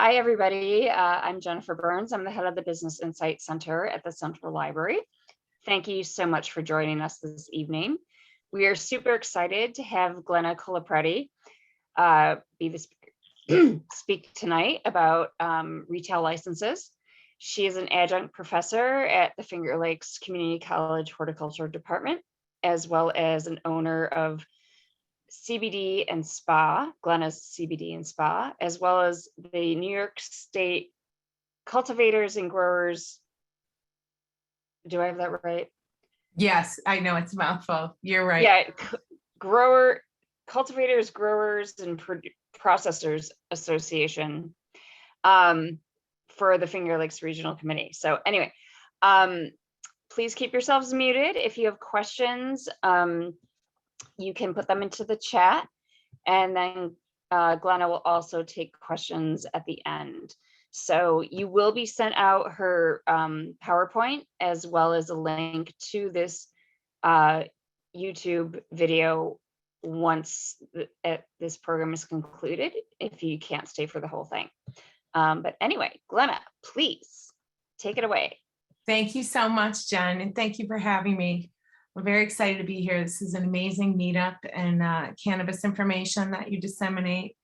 Hi, everybody. I'm Jennifer Burns. I'm the head of the Business Insight Center at the Central Library. Thank you so much for joining us this evening. We are super excited to have Glenna Colapreti be the speak tonight about retail licenses. She is an adjunct professor at the Finger Lakes Community College Horticulture Department, as well as an owner of CBD and Spa, Glenna's CBD and Spa, as well as the New York State Cultivators and Growers. Do I have that right? Yes, I know it's a mouthful. You're right. Yeah, Cultivators, Growers, and Processors Association for the Finger Lakes Regional Committee. So anyway, please keep yourselves muted. If you have questions, you can put them into the chat, and then Glenna will also take questions at the end. So you will be sent out her PowerPoint as well as a link to this YouTube video once this program is concluded, if you can't stay for the whole thing. But anyway, Glenna, please take it away. Thank you so much, Jen, and thank you for having me. We're very excited to be here. This is an amazing meetup and cannabis information that you disseminate.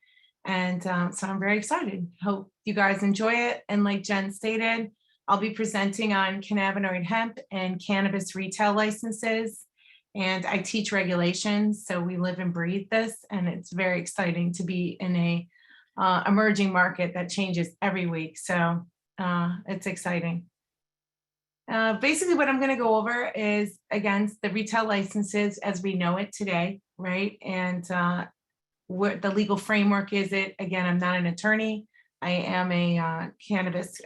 And so I'm very excited. Hope you guys enjoy it. And like Jen stated, I'll be presenting on cannabinoid hemp and cannabis retail licenses. And I teach regulations, so we live and breathe this. And it's very exciting to be in a emerging market that changes every week. So it's exciting. Basically, what I'm going to go over is, again, the retail licenses as we know it today, right? And what the legal framework is it. Again, I'm not an attorney. I am a cannabis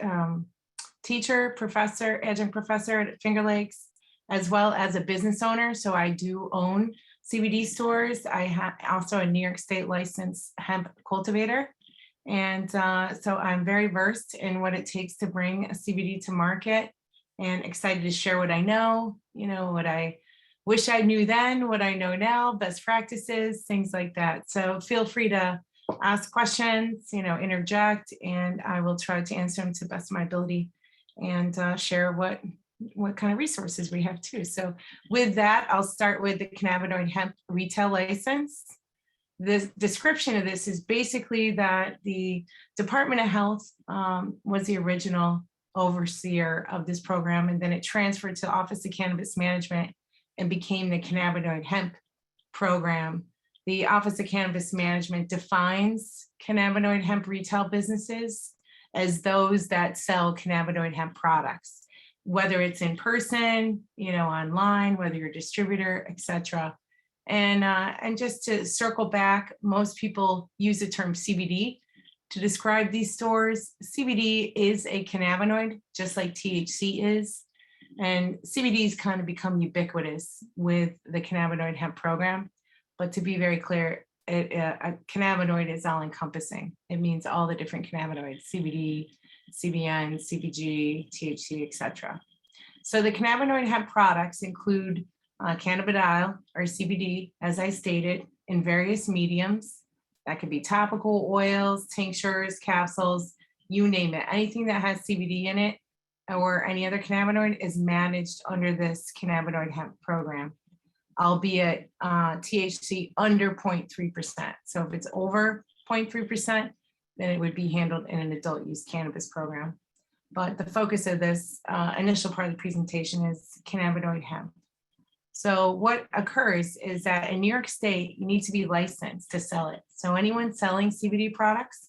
teacher, professor, adjunct professor at Finger Lakes, as well as a business owner. So I do own CBD stores. I have also a New York State licensed hemp cultivator. And so I'm very versed in what it takes to bring a CBD to market, and excited to share what I know, what I wish I knew then, what I know now, best practices, things like that. So feel free to ask questions, interject, and I will try to answer them to the best of my ability and share what kind of resources we have too. So with that, I'll start with the cannabinoid hemp retail license. The description of this is basically that the Department of Health was the original overseer of this program, and then it transferred to the Office of Cannabis Management and became the cannabinoid hemp program. The Office of Cannabis Management defines cannabinoid hemp retail businesses as those that sell cannabinoid hemp products, whether it's in person, online, whether you're a distributor, etc. And just to circle back, most people use the term CBD to describe these stores. CBD is a cannabinoid, just like THC is. And CBD's kind of become ubiquitous with the cannabinoid hemp program. But to be very clear, a cannabinoid is all encompassing. It means all the different cannabinoids, CBD, CBN, CBG, THC, etc. So the cannabinoid hemp products include cannabidiol, or CBD, as I stated, in various mediums. That could be topical oils, tinctures, capsules, you name it. Anything that has CBD in it or any other cannabinoid is managed under this cannabinoid hemp program, albeit THC under 0.3%. So if it's over 0.3%, then it would be handled in an adult use cannabis program. But the focus of this initial part of the presentation is cannabinoid hemp. So what occurs is that in New York State, you need to be licensed to sell it. So anyone selling CBD products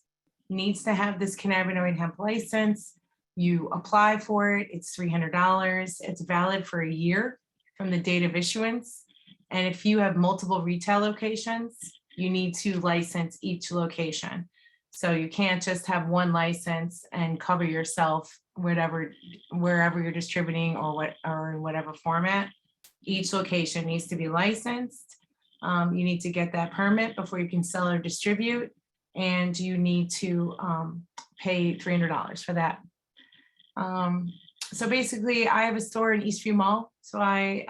needs to have this cannabinoid hemp license. You apply for it, it's $300. It's valid for a year from the date of issuance. And if you have multiple retail locations, you need to license each location. So you can't just have one license and cover yourself wherever you're distributing or whatever format. Each location needs to be licensed. You need to get that permit before you can sell or distribute, and you need to pay $300 for that. So basically, I have a store in Eastview Mall, so I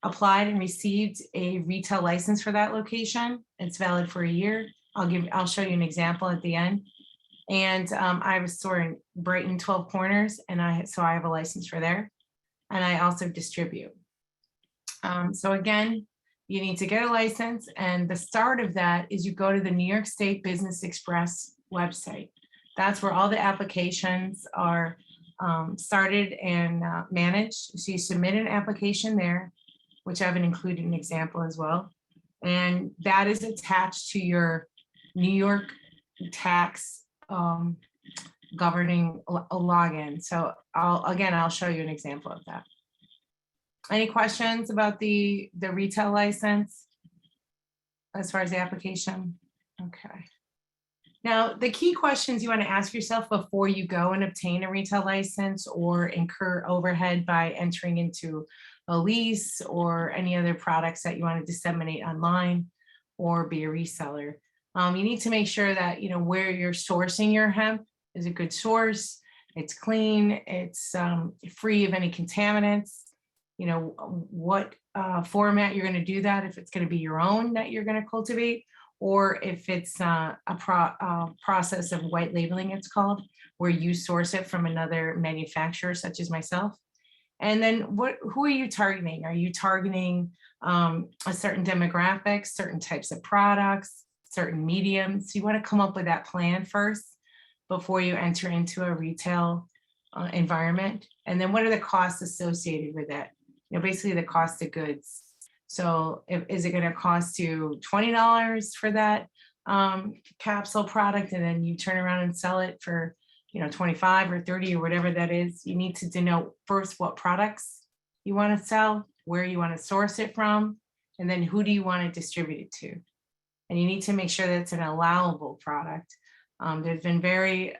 applied and received a retail license for that location. It's valid for a year. I'll show you an example at the end. And I have a store in Brighton, 12 Corners, and so I have a license for there. And I also distribute. So again, you need to get a license, and the start of that is you go to the New York State Business Express website. That's where all the applications are started and managed. So you submit an application there, which I have included an example as well. And that is attached to your New York tax governing login. So I'll show you an example of that. Any questions about the retail license as far as the application? Okay. Now, the key questions you want to ask yourself before you go and obtain a retail license or incur overhead by entering into a lease or any other products that you want to disseminate online or be a reseller. You need to make sure that, where you're sourcing your hemp is a good source. It's clean, it's free of any contaminants. What format you're going to do that, if it's going to be your own that you're going to cultivate, or if it's a process of white labeling, it's called, where you source it from another manufacturer, such as myself. And then who are you targeting? Are you targeting a certain demographic, certain types of products, certain mediums? So you want to come up with that plan first before you enter into a retail environment. And then what are the costs associated with it? Basically the cost of goods. So is it going to cost you $20 for that capsule product, and then you turn around and sell it for 25 or 30 or whatever that is? You need to denote first what products you want to sell, where you want to source it from, and then who do you want to distribute it to. And you need to make sure that it's an allowable product. There's been very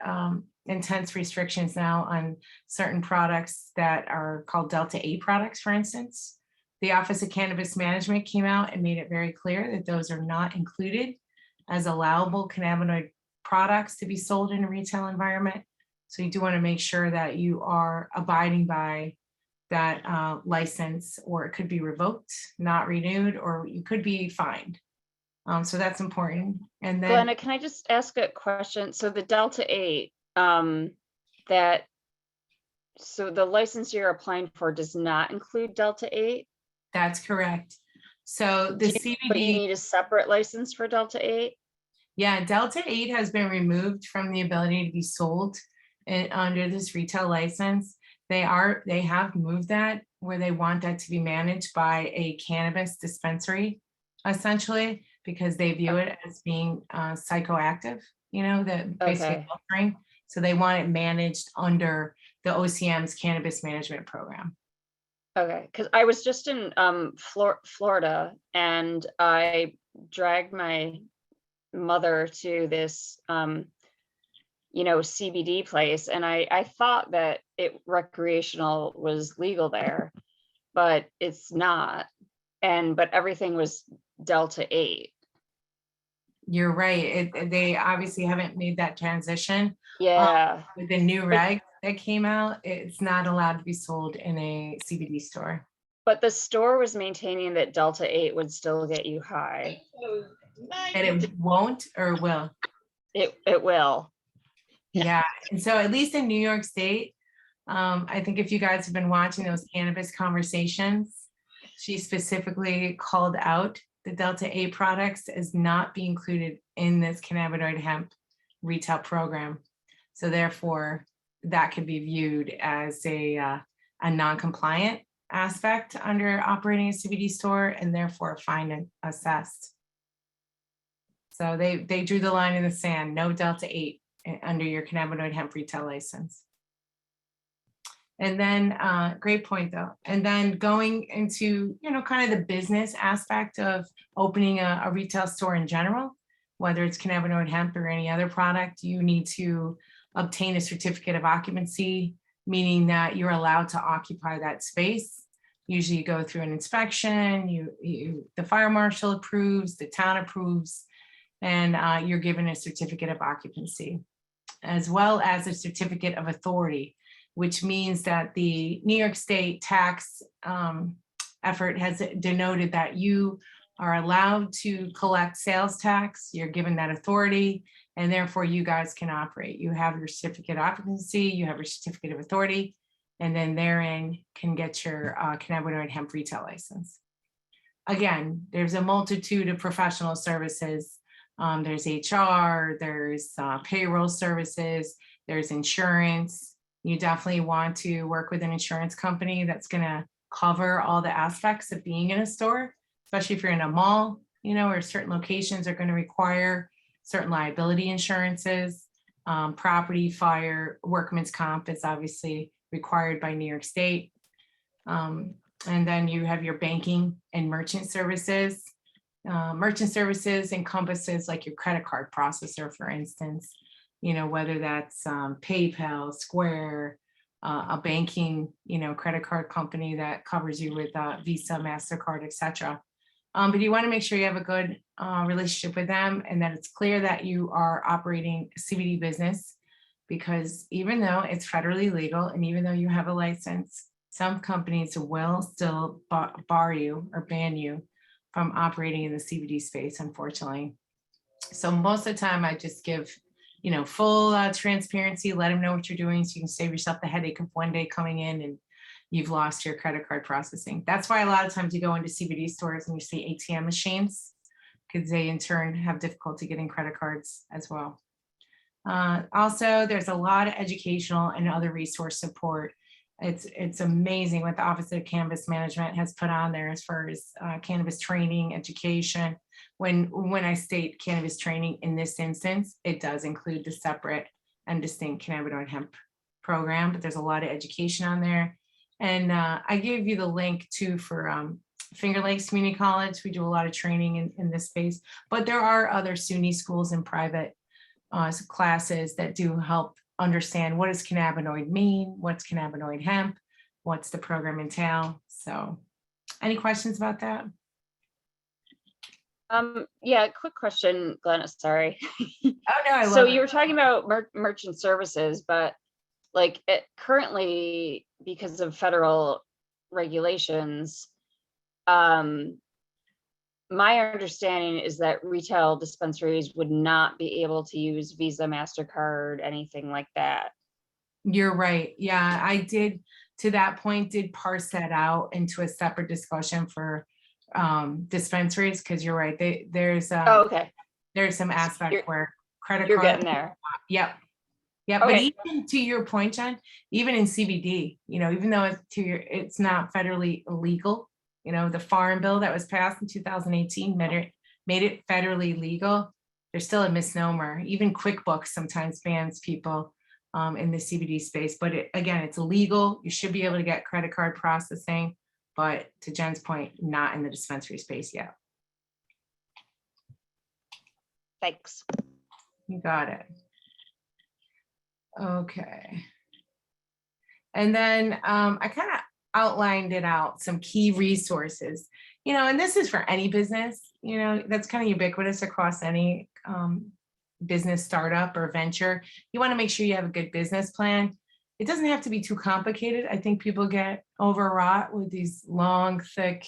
intense restrictions now on certain products that are called Delta 8 products, for instance. The Office of Cannabis Management came out and made it very clear that those are not included as allowable cannabinoid products to be sold in a retail environment. So you do want to make sure that you are abiding by that license, or it could be revoked, not renewed, or you could be fined. So that's important. And then Glenna, can I just ask a question? So the Delta 8, so the license you're applying for does not include Delta 8? That's correct. So the CBD, but you need a separate license for Delta 8? Yeah, Delta 8 has been removed from the ability to be sold under this retail license. They have moved that where they want that to be managed by a cannabis dispensary, essentially, because they view it as being psychoactive, that basically altering. So they want it managed under the OCM's cannabis management program. Okay, because I was just in Florida, and I dragged my mother to this CBD place, and I thought that recreational was legal there, but it's not. But everything was Delta 8. You're right. They obviously haven't made that transition. Yeah. With the new reg that came out, it's not allowed to be sold in a CBD store. But the store was maintaining that Delta 8 would still get you high. And it won't, or will? It will. Yeah. And so at least in New York State, I think if you guys have been watching those cannabis conversations, she specifically called out the Delta 8 products as not being included in this cannabinoid hemp retail program. So therefore, that could be viewed as a non-compliant aspect under operating a CBD store, and therefore fined and assessed. So they drew the line in the sand, no Delta 8 under your cannabinoid hemp retail license. And then, great point though. And then going into, kind of the business aspect of opening a retail store in general, whether it's cannabinoid hemp or any other product, you need to obtain a certificate of occupancy, meaning that you're allowed to occupy that space. Usually you go through an inspection, the fire marshal approves, the town approves, and you're given a certificate of occupancy, as well as a certificate of authority, which means that the New York State tax effort has denoted that you are allowed to collect sales tax. You're given that authority, and therefore you guys can operate. You have your certificate of occupancy, you have your certificate of authority, and then therein can get your cannabinoid hemp retail license. Again, there's a multitude of professional services. There's HR, there's payroll services, there's insurance. You definitely want to work with an insurance company that's going to cover all the aspects of being in a store, especially if you're in a mall, or certain locations are going to require certain liability insurances. Property, fire, workman's comp is obviously required by New York State. And then you have your banking and merchant services. Merchant services encompasses like your credit card processor, for instance, whether that's PayPal, Square, a banking, credit card company that covers you with Visa, MasterCard, etc. But you want to make sure you have a good relationship with them and that it's clear that you are operating a CBD business, because even though it's federally legal and even though you have a license, some companies will still bar you or ban you from operating in the CBD space, unfortunately. So most of the time I just give, full transparency, let them know what you're doing so you can save yourself the headache of one day coming in and you've lost your credit card processing. That's why a lot of times you go into CBD stores and you see ATM machines, because they in turn have difficulty getting credit cards as well. Also, there's a lot of educational and other resource support. It's amazing what the Office of Cannabis Management has put on there as far as cannabis training, education. When I state cannabis training in this instance, it does include the separate and distinct cannabinoid hemp program, but there's a lot of education on there. And I gave you the link too for Finger Lakes Community College. We do a lot of training in this space, but there are other SUNY schools and private classes that do help understand what does cannabinoid mean, what's cannabinoid hemp, what's the program entail. So any questions about that? Yeah, quick question, Glenna, sorry. Oh no, I love So it. you were talking about merchant services, but like currently, because of federal regulations, my understanding is that retail dispensaries would not be able to use Visa, MasterCard, anything like that. You're right. Yeah, I did, to that point, did parse that out into a separate discussion for dispensaries, because you're right. There's Oh, okay. There's some aspect where credit You're card. getting there. Yep. Yeah, Okay. but even to your point, Jen, even in CBD, even though it's not federally illegal, the farm bill that was passed in 2018 made it federally legal. There's still a misnomer. Even QuickBooks sometimes bans people in the CBD space, but again, it's illegal. You should be able to get credit card processing, but to Jen's point, not in the dispensary space yet. Thanks. You got it. Okay. And then I kind of outlined it out, some key resources, and this is for any business, that's kind of ubiquitous across any business startup or venture. You want to make sure you have a good business plan. It doesn't have to be too complicated. I think people get overwrought with these long, thick,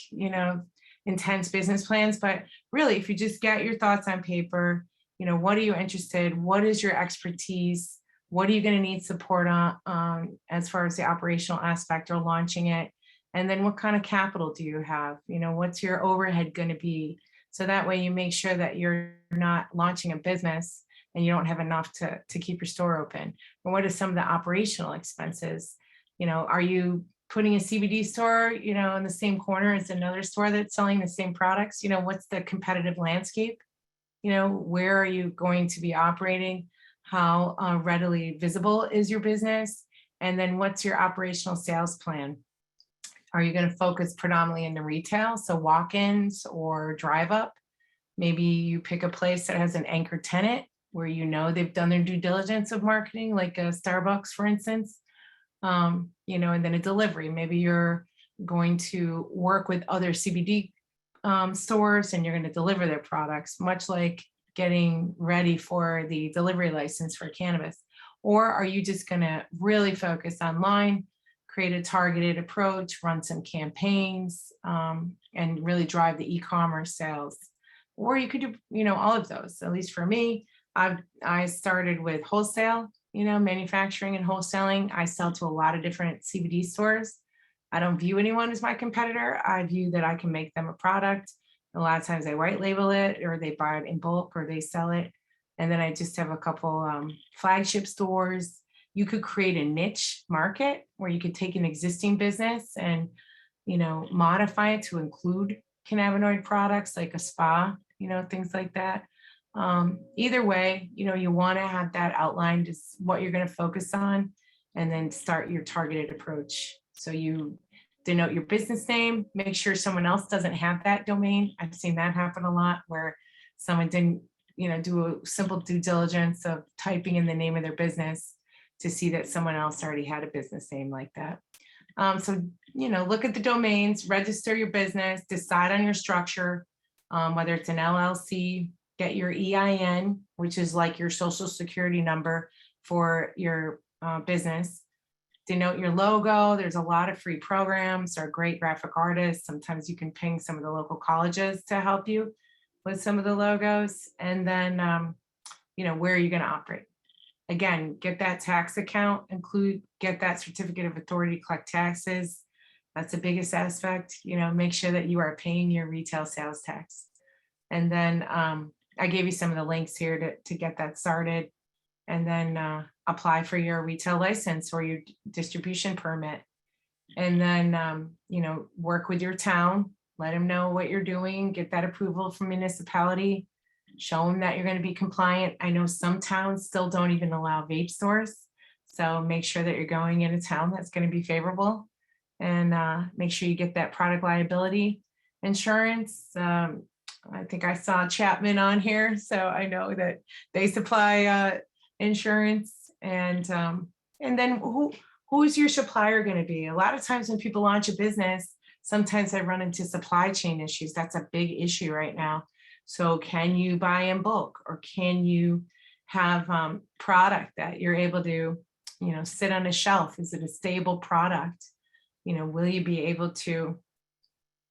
intense business plans, but really, if you just get your thoughts on paper, what are you interested? What is your expertise? What are you going to need support on as far as the operational aspect or launching it? And then what kind of capital do you have? What's your overhead going to be? So that way you make sure that you're not launching a business and you don't have enough to keep your store open. And what are some of the operational expenses? Are you putting a CBD store, in the same corner as another store that's selling the same products? What's the competitive landscape? Where are you going to be operating? How readily visible is your business? And then what's your operational sales plan? Are you going to focus predominantly in the retail, so walk-ins or drive up? Maybe you pick a place that has an anchor tenant where they've done their due diligence of marketing, like a Starbucks, for instance, and then a delivery. Maybe you're going to work with other CBD stores and you're going to deliver their products, much like getting ready for the delivery license for cannabis. Or are you just going to really focus online, create a targeted approach, run some campaigns, and really drive the e-commerce sales. Or you could do, all of those. At least for me, I started with wholesale, manufacturing and wholesaling. I sell to a lot of different CBD stores. I don't view anyone as my competitor. I view that I can make them a product. A lot of times they white label it, or they buy it in bulk, or they sell it. And then I just have a couple flagship stores. You could create a niche market where you could take an existing business and, modify it to include cannabinoid products like a spa, things like that. Either way, you want to have that outlined as what you're going to focus on, and then start your targeted approach. So you denote your business name, make sure someone else doesn't have that domain. I've seen that happen a lot, where someone didn't, do a simple due diligence of typing in the name of their business to see that someone else already had a business name like that. So, look at the domains, register your business, decide on your structure, whether it's an LLC, get your EIN, which is like your social security number for your business. Denote your logo. There's a lot of free programs or great graphic artists. Sometimes you can ping some of the local colleges to help you with some of the logos. And then, where are you going to operate? Again, get that tax account, get that certificate of authority to collect taxes. That's the biggest aspect. Make sure that you are paying your retail sales tax. And then I gave you some of the links here to get that started. And then apply for your retail license or your distribution permit. And then, work with your town, let them know what you're doing, get that approval from municipality, show them that you're going to be compliant. I know some towns still don't even allow vape stores. So make sure that you're going in a town that's going to be favorable, and make sure you get that product liability insurance. I think I saw Chapman on here, so I know that they supply insurance. And then who's your supplier going to be? A lot of times when people launch a business, sometimes they run into supply chain issues. That's a big issue right now. So can you buy in bulk, or can you have product that you're able to, sit on a shelf? Is it a stable product? Will you be able to,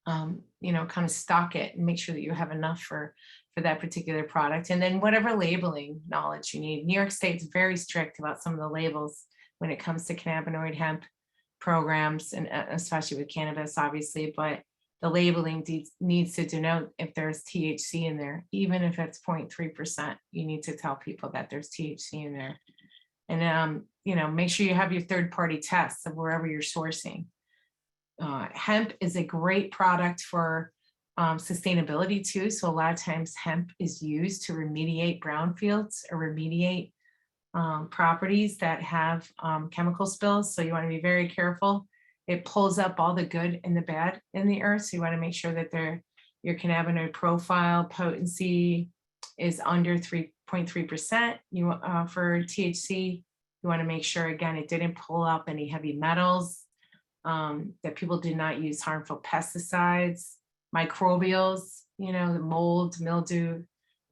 kind of stock it and make sure that you have enough for that particular product? And then whatever labeling knowledge you need. New York State's very strict about some of the labels when it comes to cannabinoid hemp programs, and especially with cannabis, obviously, but the labeling needs to denote if there's THC in there. Even if it's 0.3%, you need to tell people that there's THC in there. And make sure you have your third-party tests of wherever you're sourcing. Hemp is a great product for sustainability too. So a lot of times hemp is used to remediate brownfields or remediate properties that have chemical spills. So you want to be very careful. It pulls up all the good and the bad in the earth. So you want to make sure that your cannabinoid profile potency is under 3.3%. For THC, you want to make sure, again, it didn't pull up any heavy metals, that people did not use harmful pesticides, microbials, the mold, mildew.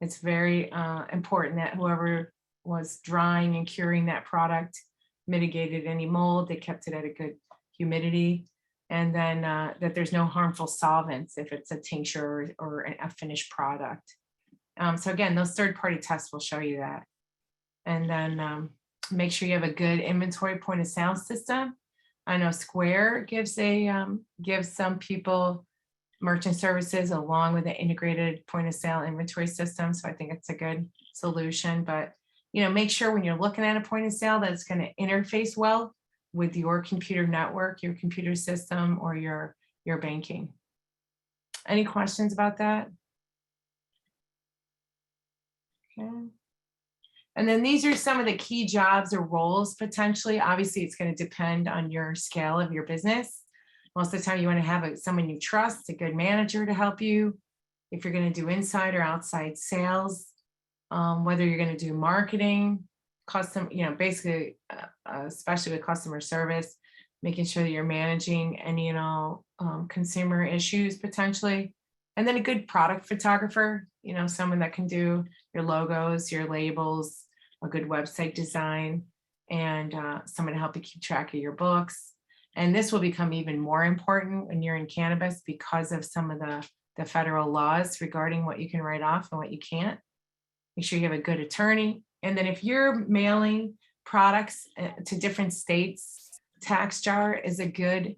It's very important that whoever was drying and curing that product mitigated any mold. They kept it at a good humidity, and then that there's no harmful solvents if it's a tincture or a finished product. So again, those third-party tests will show you that. And then make sure you have a good inventory point of sale system. I know Square gives some people merchant services along with an integrated point of sale inventory system. So I think it's a good solution. But make sure when you're looking at a point of sale that it's going to interface well with your computer network, your computer system, or your banking. Any questions about that? Okay. And then these are some of the key jobs or roles potentially. Obviously, it's going to depend on your scale of your business. Most of the time you want to have someone you trust, a good manager to help you. If you're going to do inside or outside sales, whether you're going to do marketing, custom, basically, especially with customer service, making sure that you're managing any, consumer issues potentially. And then a good product photographer, someone that can do your logos, your labels, a good website design, and someone to help you keep track of your books. And this will become even more important when you're in cannabis because of some of the federal laws regarding what you can write off and what you can't. Make sure you have a good attorney. And then if you're mailing products to different states, tax jar is a good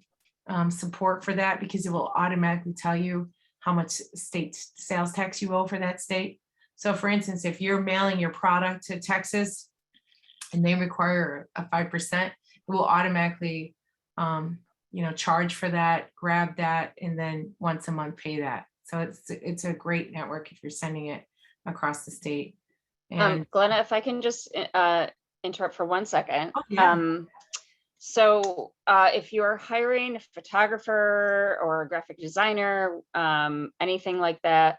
support for that, because it will automatically tell you how much state sales tax you owe for that state. So for instance, if you're mailing your product to Texas and they require a 5%, it will automatically charge for that, grab that, and then once a month pay that. So it's a great network if you're sending it across the state. And Glenna, if I can just interrupt for 1 second. oh, yeah. So if you're hiring a photographer or a graphic designer, anything like that,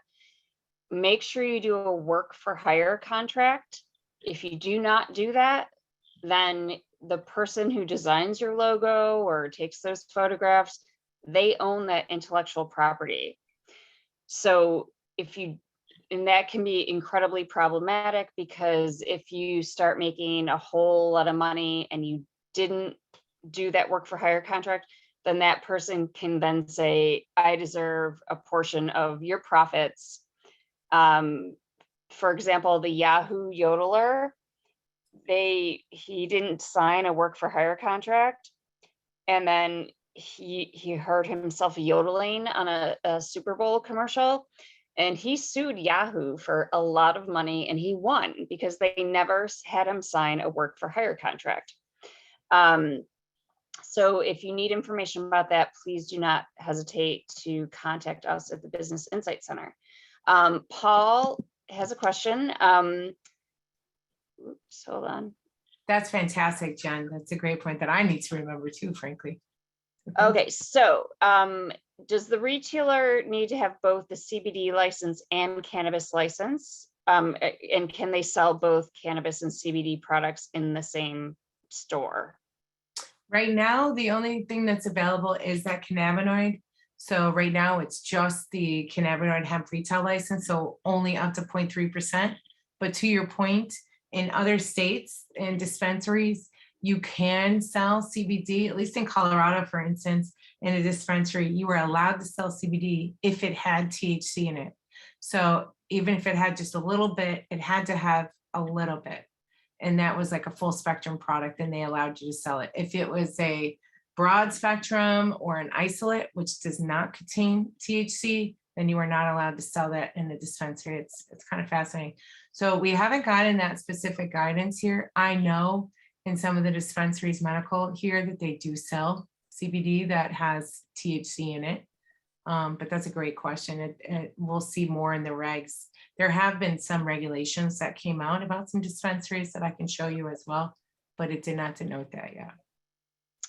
make sure you do a work for hire contract. If you do not do that, then the person who designs your logo or takes those photographs, they own that intellectual property. So and that can be incredibly problematic, because if you start making a whole lot of money and you didn't do that work for hire contract, then that person can then say, I deserve a portion of your profits. For example, the Yahoo yodeler, he didn't sign a work for hire contract, and then he heard himself yodeling on a Super Bowl commercial, and he sued Yahoo for a lot of money, and he won because they never had him sign a work for hire contract. So if you need information about that, please do not hesitate to contact us at the Business Insight Center. Paul has a question. Oops, hold on. That's fantastic, Jen. That's a great point that I need to remember too, frankly. Okay, so does the retailer need to have both the CBD license and cannabis license? And can they sell both cannabis and CBD products in the same store? Right now, the only thing that's available is that cannabinoid. So right now, it's just the cannabinoid hemp retail license, so only up to 0.3%. But to your point, in other states and dispensaries, you can sell CBD, at least in Colorado, for instance, in a dispensary, you were allowed to sell CBD if it had THC in it. So even if it had just a little bit, it had to have a little bit. And that was like a full spectrum product, and they allowed you to sell it. If it was a broad spectrum or an isolate, which does not contain THC, then you are not allowed to sell that in the dispensary. It's kind of fascinating. So we haven't gotten that specific guidance here. I know in some of the dispensaries medical here that they do sell CBD that has THC in it. But that's a great question. We'll see more in the regs. There have been some regulations that came out about some dispensaries that I can show you as well, but it did not denote that yet.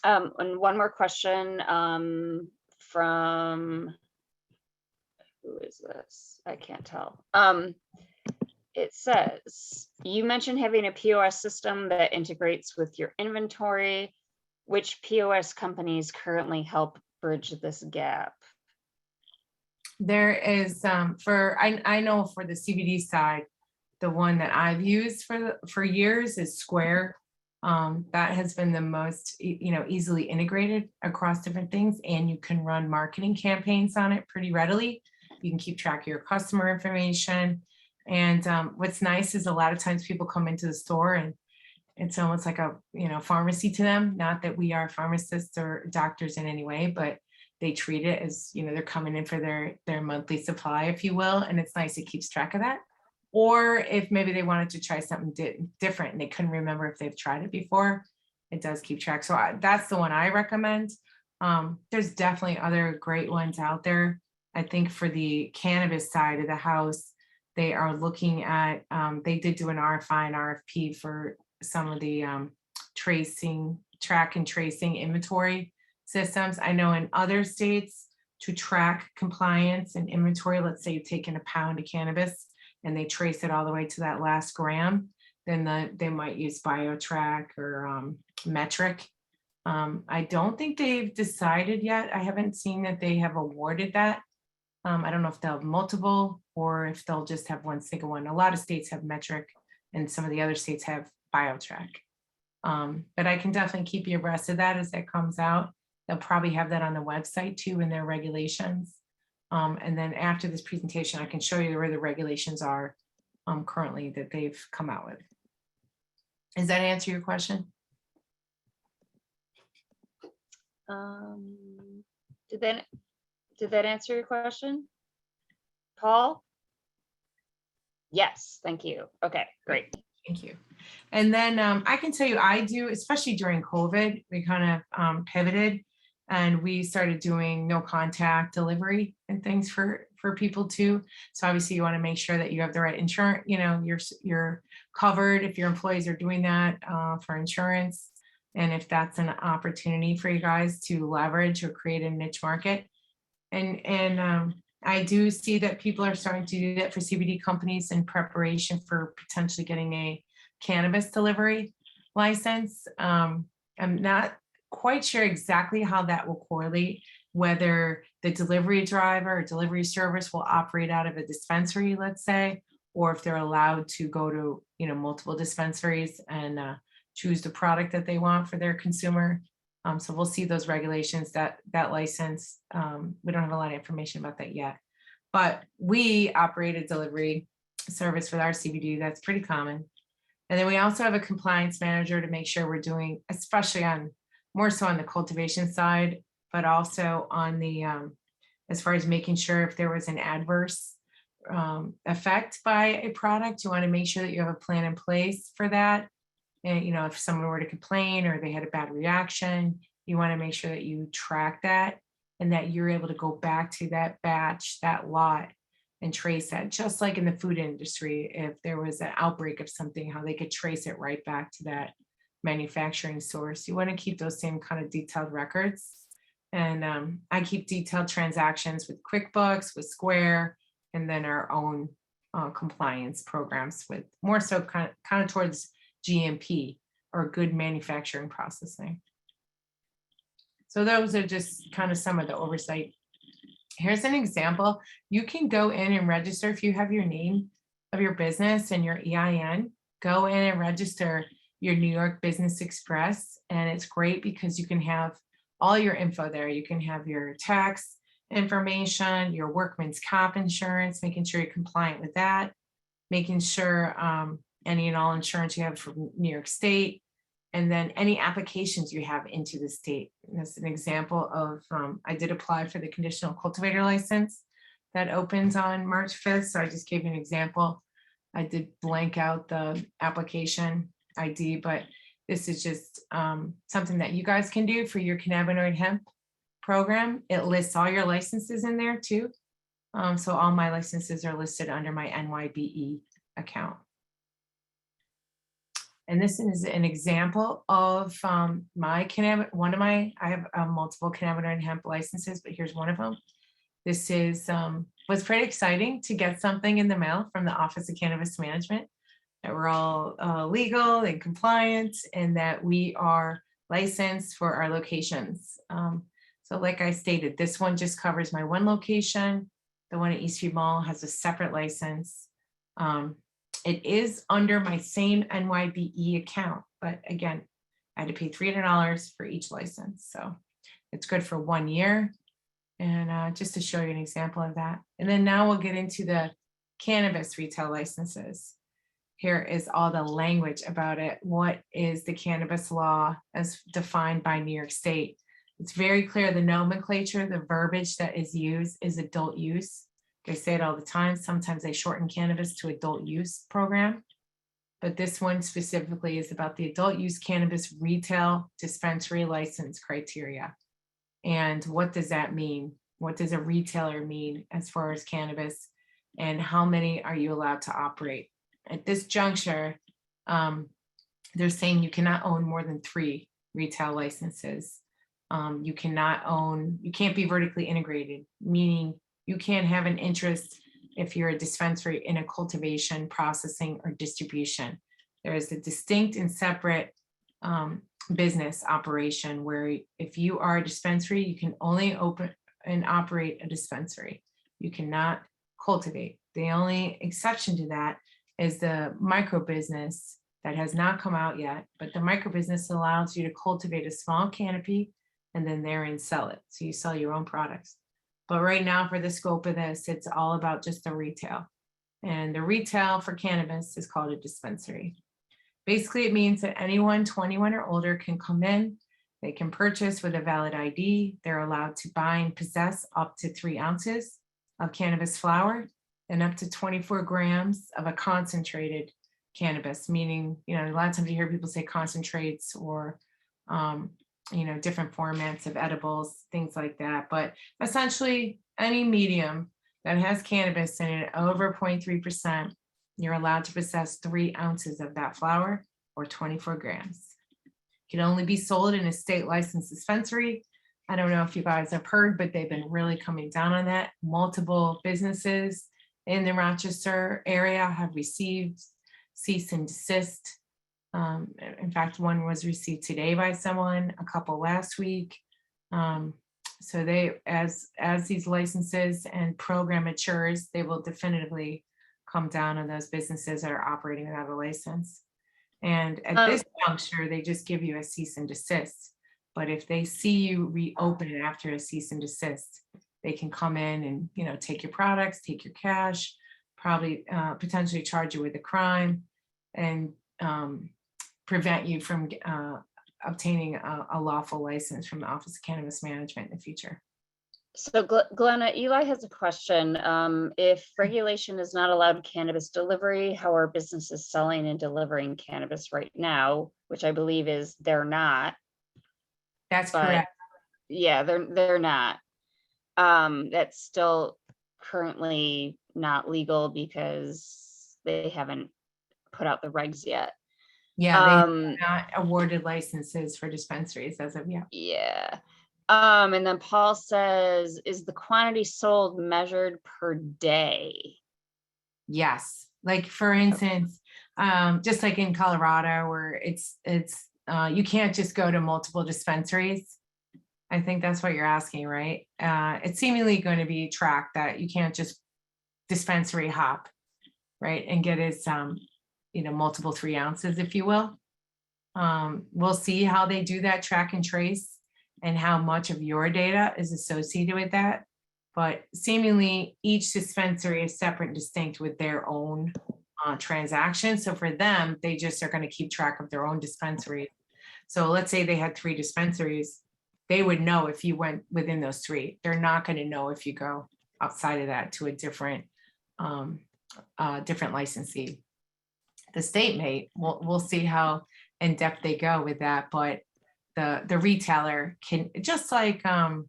And one more question from, who is this? I can't tell. It says, you mentioned having a POS system that integrates with your inventory. Which POS companies currently help bridge this gap? There is I know for the CBD side, the one that I've used for years is Square. That has been the most easily integrated across different things, and you can run marketing campaigns on it pretty readily. You can keep track of your customer information. And what's nice is a lot of times people come into the store and it's almost like a pharmacy to them. Not that we are pharmacists or doctors in any way, but they treat it as they're coming in for their monthly supply, if you will. And it's nice, it keeps track of that. Or if maybe they wanted to try something different and they couldn't remember if they've tried it before, it does keep track. So that's the one I recommend. There's definitely other great ones out there. I think for the cannabis side of the house, they are looking at, they did do an RFI and RFP for some of the track and tracing inventory systems. I know in other states, to track compliance and inventory, let's say you've taken a pound of cannabis and they trace it all the way to that last gram, then they might use BioTrack or Metric. I don't think they've decided yet. I haven't seen that they have awarded that. I don't know if they'll have multiple or if they'll just have one single one. A lot of states have Metric and some of the other states have BioTrack. But I can definitely keep you abreast of that as that comes out. They'll probably have that on the website too in their regulations. And then after this presentation, I can show you where the regulations are currently that they've come out with. Does that answer your question? Did that answer your question, Paul? Yes, thank you. Okay, great. Thank you. And then I can tell you, I do, especially during COVID, we kind of pivoted and we started doing no contact delivery and things for people too. So obviously you want to make sure that you have the right insurance, you know, you're covered if your employees are doing that for insurance. And if that's an opportunity for you guys to leverage or create a niche market. And I do see that people are starting to do that for CBD companies in preparation for potentially getting a cannabis delivery license. I'm not quite sure exactly how that will correlate, whether the delivery driver or delivery service will operate out of a dispensary, let's say, or if they're allowed to go to, you know, multiple dispensaries and choose the product that they want for their consumer. So we'll see those regulations, that license. We don't have a lot of information about that yet, but we operate a delivery service with our CBD. That's pretty common. And then we also have a compliance manager to make sure we're doing, especially on more so on the cultivation side, but also on the, as far as making sure if there was an adverse effect by a product, you want to make sure that you have a plan in place for that. And, you know, if someone were to complain or they had a bad reaction, you want to make sure that you track that and that you're able to go back to that batch, that lot, and trace that. Just like in the food industry, if there was an outbreak of something, how they could trace it right back to that manufacturing source. You want to keep those same kind of detailed records. And I keep detailed transactions with QuickBooks, with Square, and then our own compliance programs with more so kind of towards GMP or good manufacturing processing. So those are just kind of some of the oversight. Here's an example. You can go in and register if you have your name of your business and your EIN, go in and register your New York Business Express. And it's great because you can have all your info there. You can have your tax information, your workman's comp insurance, making sure you're compliant with that, making sure any and all insurance you have from New York State, and then any applications you have into the state. And that's an example of, I did apply for the conditional cultivator license that opens on March 5th. So I just gave you an example. I did blank out the application ID, but this is just something that you guys can do for your cannabinoid hemp program. It lists all your licenses in there too. So all my licenses are listed under my NYBE account. And this is an example of my I have multiple cannabinoid hemp licenses, but here's one of them. This is was pretty exciting to get something in the mail from the Office of Cannabis Management that we're all legal and compliant and that we are licensed for our locations. So like I stated, this one just covers my one location. The one at Eastview Mall has a separate license. It is under my same NYBE account, but again, I had to pay $300 for each license. So it's good for 1 year. And just to show you an example of that. And then now we'll get into the cannabis retail licenses. Here is all the language about it. What is the cannabis law as defined by New York State? It's very clear, the nomenclature, the verbiage that is used is adult use. They say it all the time. Sometimes they shorten cannabis to adult use program. But this one specifically is about the adult use cannabis retail dispensary license criteria. And what does that mean? What does a retailer mean as far as cannabis? And how many are you allowed to operate? At this juncture, they're saying you cannot own more than 3 retail licenses. You can't be vertically integrated, meaning you can't have an interest if you're a dispensary in a cultivation, processing, or distribution. There is a distinct and separate business operation where if you are a dispensary, you can only open and operate a dispensary. You cannot cultivate. The only exception to that is the micro business that has not come out yet, but the micro business allows you to cultivate a small canopy and then therein sell it. So you sell your own products. But right now, for the scope of this, it's all about just the retail. And the retail for cannabis is called a dispensary. Basically, it means that anyone 21 or older can come in, they can purchase with a valid ID. They're allowed to buy and possess up to 3 ounces of cannabis flower and up to 24 grams of a concentrated cannabis, meaning, a lot of times you hear people say concentrates or, different formats of edibles, things like that. But essentially, any medium that has cannabis in it over 0.3%, you're allowed to possess 3 ounces of that flower or 24 grams. It can only be sold in a state licensed dispensary. I don't know if you guys have heard, but they've been really coming down on that. Multiple businesses in the Rochester area have received cease and desist. In fact, one was received today by someone, a couple last week. So they, as these licenses and program matures, they will definitively come down on those businesses that are operating without a license. And at this juncture, they just give you a cease and desist. But if they see you reopen it after a cease and desist, they can come in and, take your products, take your cash, probably potentially charge you with a crime, and prevent you from obtaining a lawful license from the Office of Cannabis Management in the future. So Glenna, Eli has a question. If regulation is not allowed cannabis delivery, how are businesses selling and delivering cannabis right now? Which I believe is they're not. That's correct. Yeah, they're not. That's still currently not legal because they haven't put out the regs yet. Yeah, they have not awarded licenses for dispensaries as of yet. Yeah. And then Paul says, is the quantity sold measured per day? Yes. Like for instance, just like in Colorado where it's you can't just go to multiple dispensaries. I think that's what you're asking, right? It's seemingly going to be tracked that you can't just dispensary hop, right? And get its, multiple 3 ounces, if you will. We'll see how they do that track and trace and how much of your data is associated with that. But seemingly each dispensary is separate and distinct with their own transaction. So for them, they just are going to keep track of their own dispensary. So let's say they had 3 dispensaries. They would know if you went within those 3. They're not going to know if you go outside of that to a different licensee. The state may, we'll see how in depth they go with that, but the retailer can, just like if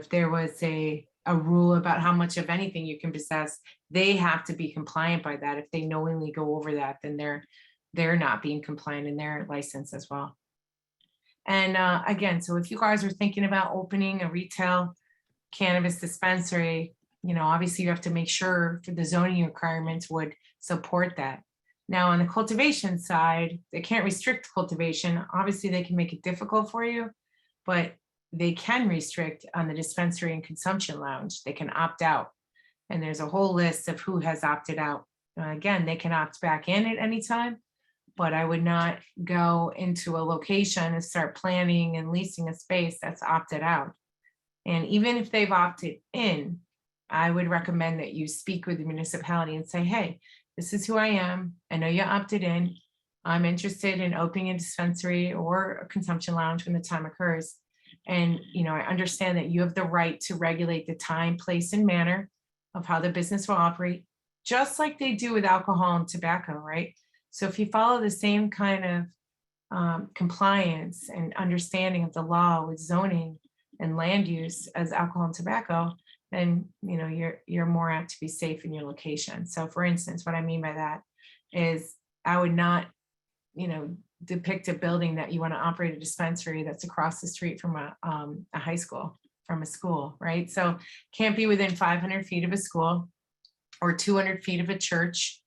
there was a rule about how much of anything you can possess, they have to be compliant by that. If they knowingly go over that, then they're not being compliant in their license as well. And again, so if you guys are thinking about opening a retail cannabis dispensary, obviously you have to make sure for the zoning requirements would support that. Now on the cultivation side, they can't restrict cultivation. Obviously they can make it difficult for you, but they can restrict on the dispensary and consumption lounge. They can opt out. And there's a whole list of who has opted out. Again, they can opt back in at any time, but I would not go into a location and start planning and leasing a space that's opted out. And even if they've opted in, I would recommend that you speak with the municipality and say, hey, this is who I am. I know you opted in. I'm interested in opening a dispensary or a consumption lounge when the time occurs. And, I understand that you have the right to regulate the time, place, and manner of how the business will operate, just like they do with alcohol and tobacco, right? So if you follow the same kind of compliance and understanding of the law with zoning and land use as alcohol and tobacco, then you're more apt to be safe in your location. So for instance, what I mean by that is I would not, depict a building that you want to operate a dispensary that's across the street from a high school, from a school, right? So can't be within 500 feet of a school or 200 feet of a church.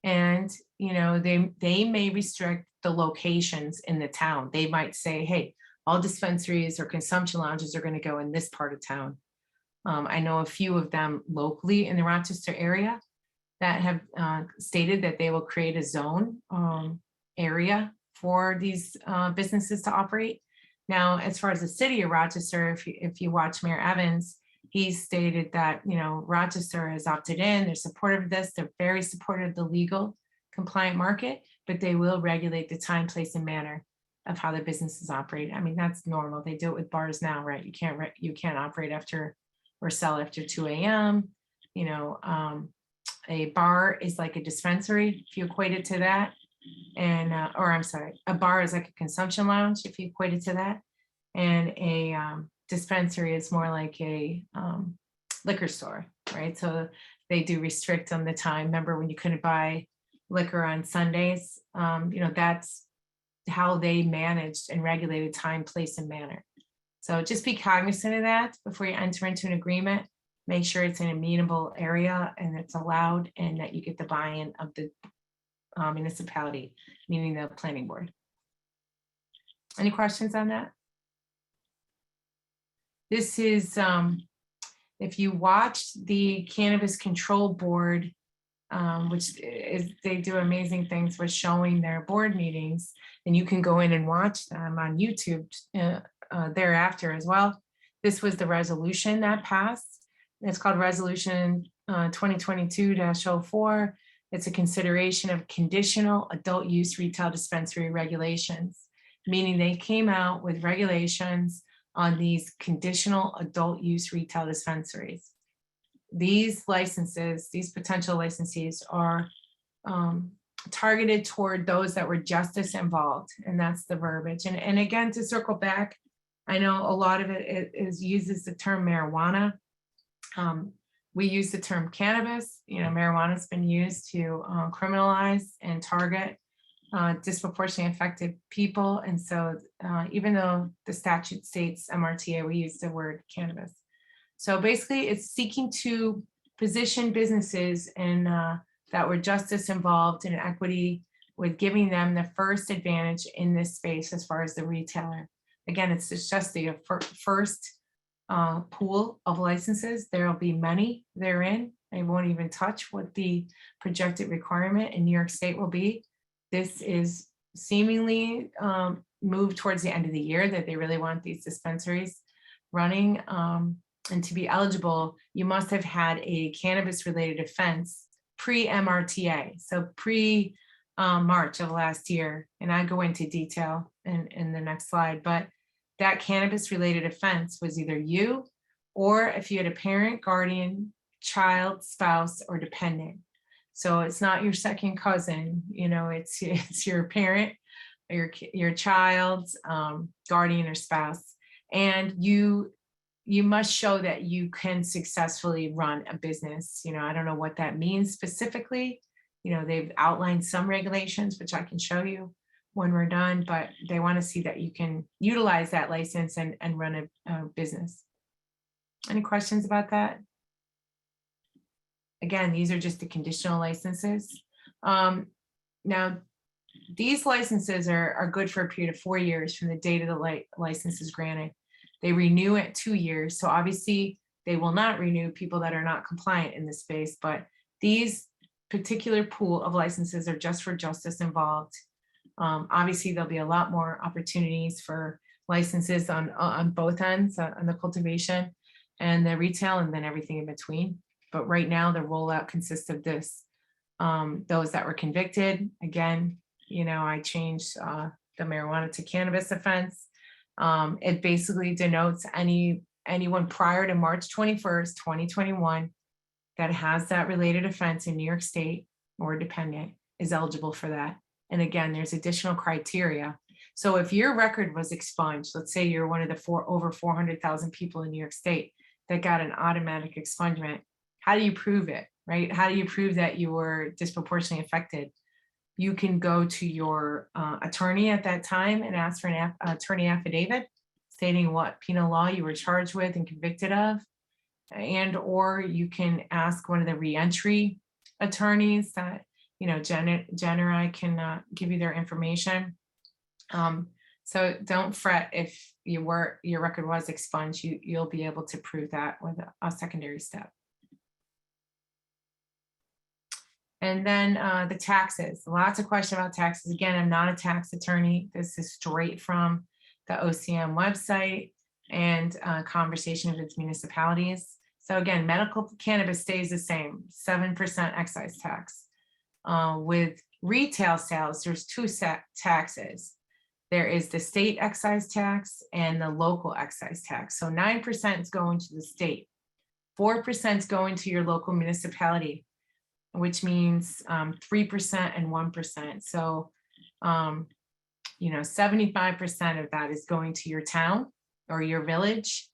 And, they may restrict the locations in the town. They might say, hey, all dispensaries or consumption lounges are going to go in this part of town. I know a few of them locally in the Rochester area that have stated that they will create a zone area for these businesses to operate. Now, as far as the city of Rochester, if you watch Mayor Evans, he stated that, Rochester has opted in, they're supportive of this, they're very supportive of the legal compliant market, but they will regulate the time, place, and manner of how the businesses operate. I mean, that's normal. They do it with bars now, right? You can't operate after or sell after 2 a.m. A bar is like a dispensary, if you equate it to that. And, or I'm sorry, a bar is like a consumption lounge, if you equate it to that. And a dispensary is more like a liquor store, right? So they do restrict on the time. Remember when you couldn't buy liquor on Sundays? That's how they managed and regulated time, place, and manner. So just be cognizant of that before you enter into an agreement. Make sure it's in a amenable area and it's allowed, and that you get the buy-in of the municipality, meaning the planning board. Any questions on that? This is, if you watch the Cannabis Control Board, which is, they do amazing things with showing their board meetings, and you can go in and watch them on YouTube thereafter as well. This was the resolution that passed. It's called Resolution 2022-04. It's a consideration of conditional adult use retail dispensary regulations, meaning they came out with regulations on these conditional adult use retail dispensaries. These licenses, these potential licensees are targeted toward those that were justice involved, and that's the verbiage. And again, to circle back, I know a lot of it uses the term marijuana. We use the term cannabis. Marijuana has been used to criminalize and target disproportionately affected people. And so even though the statute states MRTA, we use the word cannabis. So basically it's seeking to position businesses in that were justice involved in equity, with giving them the first advantage in this space as far as the retailer. Again, it's just the first pool of licenses. There will be many therein. They won't even touch what the projected requirement in New York State will be. This is seemingly moved towards the end of the year, that they really want these dispensaries running. And to be eligible, you must have had a cannabis-related offense pre-MRTA, so pre-March of last year. And I go into detail in the next slide, but that cannabis-related offense was either you, or if you had a parent, guardian, child, spouse, or dependent. So it's not your second cousin, it's your parent, or your child, guardian, or spouse. And you must show that you can successfully run a business. I don't know what that means specifically. They've outlined some regulations, which I can show you when we're done, but they want to see that you can utilize that license and run a business. Any questions about that? Again, these are just the conditional licenses. Now, these licenses are good for a period of 4 years from the date of the license is granted. They renew at 2 years. So obviously they will not renew people that are not compliant in this space, but these particular pool of licenses are just for justice involved. Obviously there'll be a lot more opportunities for licenses on both ends, on the cultivation and the retail, and then everything in between. But right now the rollout consists of this. Those that were convicted, again, I changed the marijuana to cannabis offense. It basically denotes anyone prior to March 21st, 2021 that has that related offense in New York State or dependent is eligible for that. And again, there's additional criteria. So if your record was expunged, let's say you're one of the over 400,000 people in New York State that got an automatic expungement, how do you prove it, right? How do you prove that you were disproportionately affected? You can go to your attorney at that time and ask for an attorney affidavit stating what penal law you were charged with and convicted of, or you can ask one of the reentry attorneys that, Jen or I can give you their information. So don't fret if your record was expunged. You'll be able to prove that with a secondary step. And then the taxes, lots of questions about taxes. Again, I'm not a tax attorney. This is straight from the OCM website and conversation with municipalities. So again, medical cannabis stays the same, 7% excise tax. With retail sales, there's two taxes. There is the state excise tax and the local excise tax. So 9% is going to the state, 4% is going to your local municipality, which means 3% and 1%. So, 75% of that is going to your town or your village.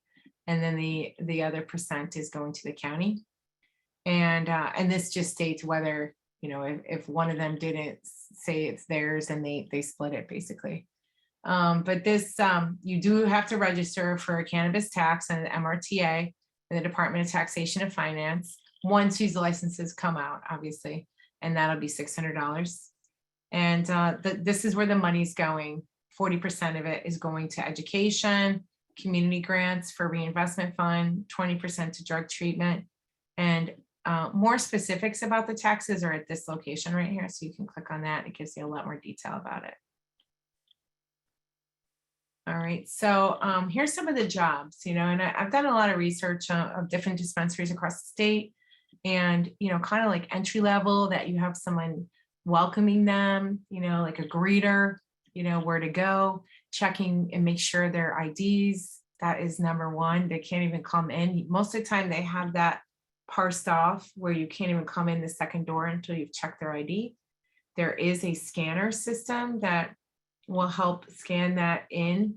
And then the other percent is going to the county. And this just states whether, if one of them didn't say it's theirs and they split it basically. But this, you do have to register for a cannabis tax and an MRTA in the Department of Taxation and Finance once these licenses come out, obviously, and that'll be $600. And this is where the money's going. 40% of it is going to education, community grants for reinvestment fund, 20% to drug treatment. And more specifics about the taxes are at this location right here. So you can click on that. It gives you a lot more detail about it. All right, so here's some of the jobs, and I've done a lot of research of different dispensaries across the state, and, kind of like entry level, that you have someone welcoming them, like a greeter, where to go, checking and make sure their IDs, that is number one. They can't even come in. Most of the time they have that parsed off where you can't even come in the second door until you've checked their ID. There is a scanner system that will help scan that in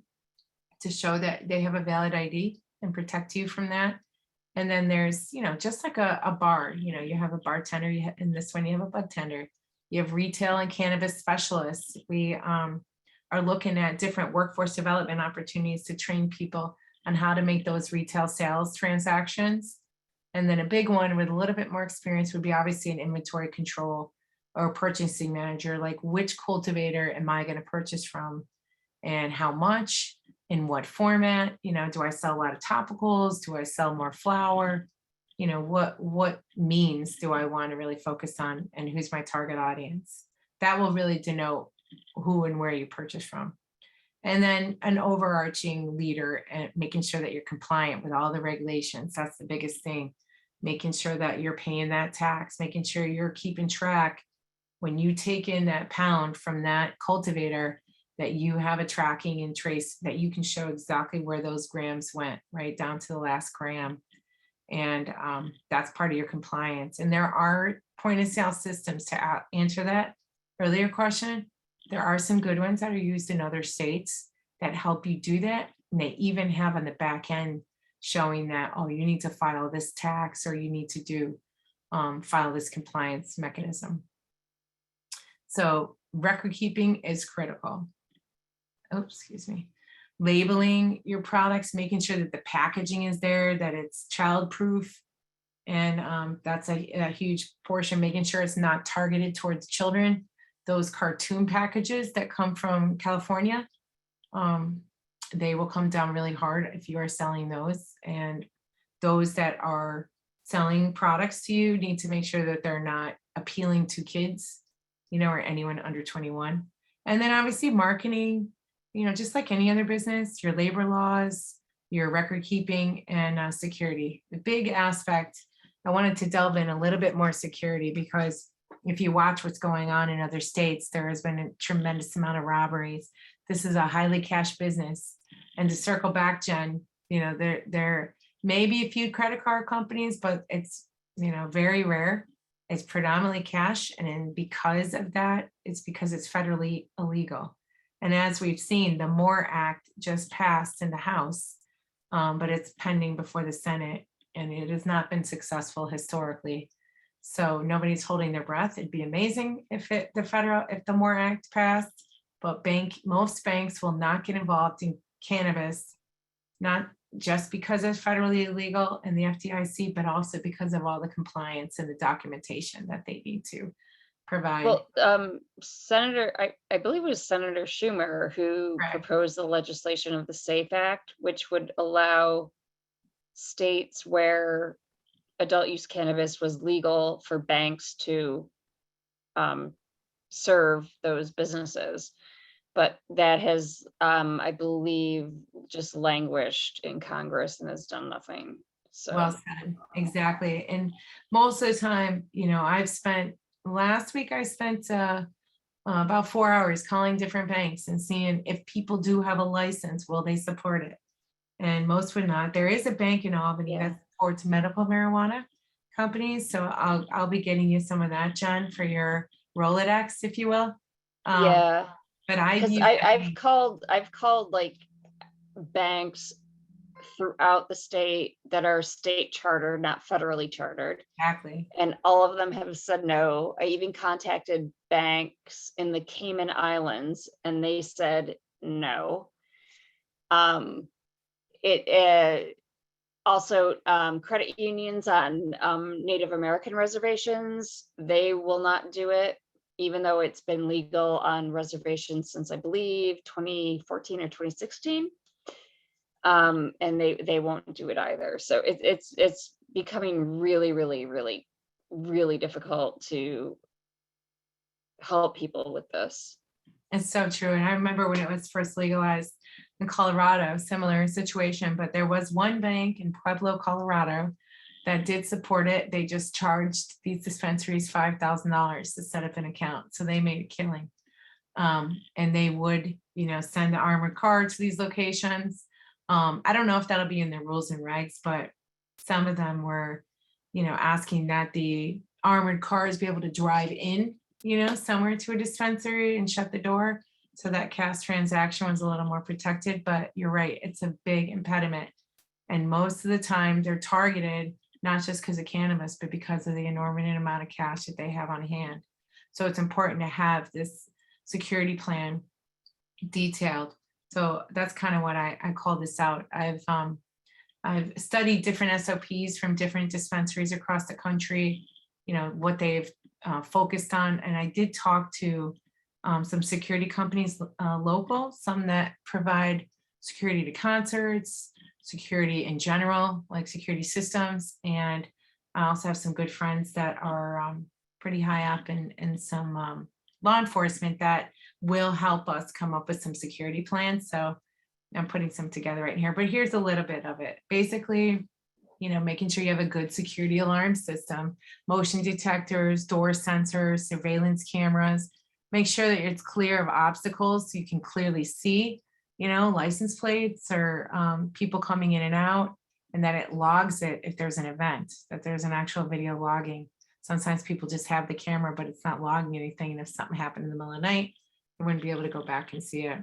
to show that they have a valid ID and protect you from that. And then there's, just like a bar, you have a bartender, in this one you have a bud tender, you have retail and cannabis specialists. We are looking at different workforce development opportunities to train people on how to make those retail sales transactions. And then a big one with a little bit more experience would be obviously an inventory control or purchasing manager, like which cultivator am I going to purchase from and how much, in what format, do I sell a lot of topicals? Do I sell more flower? What means do I want to really focus on, and who's my target audience? That will really denote who and where you purchase from. And then an overarching leader and making sure that you're compliant with all the regulations. That's the biggest thing. Making sure that you're paying that tax, making sure you're keeping track when you take in that pound from that cultivator, that you have a tracking and trace, that you can show exactly where those grams went, right down to the last gram. And that's part of your compliance. And there are point of sale systems to answer that earlier question. There are some good ones that are used in other states that help you do that. And they even have on the back end showing that, oh, you need to file this tax, or you need to do file this compliance mechanism. So record keeping is critical. Oops, excuse me. Labeling your products, making sure that the packaging is there, that it's child proof. And that's a huge portion, making sure it's not targeted towards children. Those cartoon packages that come from California, they will come down really hard if you are selling those. And those that are selling products to you need to make sure that they're not appealing to kids, or anyone under 21. And then obviously marketing, just like any other business, your labor laws, your record keeping, and security. The big aspect, I wanted to delve in a little bit more security, because if you watch what's going on in other states, there has been a tremendous amount of robberies. This is a highly cash business. And to circle back, Jen, there may be a few credit card companies, but it's, very rare. It's predominantly cash. And then because of that, it's because it's federally illegal. And as we've seen, the MORE Act just passed in the House, but it's pending before the Senate, and it has not been successful historically. So nobody's holding their breath. It'd be amazing if the MORE Act passed, but most banks will not get involved in cannabis, not just because it's federally illegal and the FDIC, but also because of all the compliance and the documentation that they need to provide. Well, Senator, I believe it was Senator Schumer who proposed the legislation of the SAFE Act, which would allow states where adult use cannabis was legal for banks to serve those businesses. But that has, I believe, just languished in Congress and has done nothing. Well So, said, exactly. And most of the time, last week I spent about 4 hours calling different banks and seeing if people do have a license, will they support it? And most would not. There is a bank in Albany yeah, that supports medical marijuana companies, so I'll be getting you some of that, Jen, for your Rolodex, if you will. yeah. But I've Because used that I've called like banks throughout the state that are state chartered, not federally chartered. exactly. And all of them have said no. I even contacted banks in the Cayman Islands and they said no. Um, it also credit unions on Native American reservations, they will not do it, even though it's been legal on reservations since I believe 2014 or 2016. And they won't do it either. So it's becoming really difficult to help people with this. It's so true. And I remember when it was first legalized in Colorado, similar situation, but there was one bank in Pueblo, Colorado that did support it. They just charged these dispensaries $5,000 to set up an account. So they made a killing. And they would, send the armored car to these locations. I don't know if that'll be in the rules and regs, but some of them were, asking that the armored cars be able to drive in, somewhere to a dispensary and shut the door. So that cash transaction was a little more protected, but you're right, it's a big impediment. And most of the time they're targeted, not just because of cannabis, but because of the enormous amount of cash that they have on hand. So it's important to have this security plan detailed. So that's kind of what I call this out. I've studied different SOPs from different dispensaries across the country, what they've focused on. And I did talk to some security companies local, some that provide security to concerts, security in general, like security systems. And I also have some good friends that are pretty high up in some law enforcement that will help us come up with some security plans. So I'm putting some together right here, but here's a little bit of it. Basically, making sure you have a good security alarm system, motion detectors, door sensors, surveillance cameras. Make sure that it's clear of obstacles so you can clearly see, license plates or people coming in and out, and that it logs it if there's an event, that there's an actual video logging. Sometimes people just have the camera, but it's not logging anything. And if something happened in the middle of the night, they wouldn't be able to go back and see it.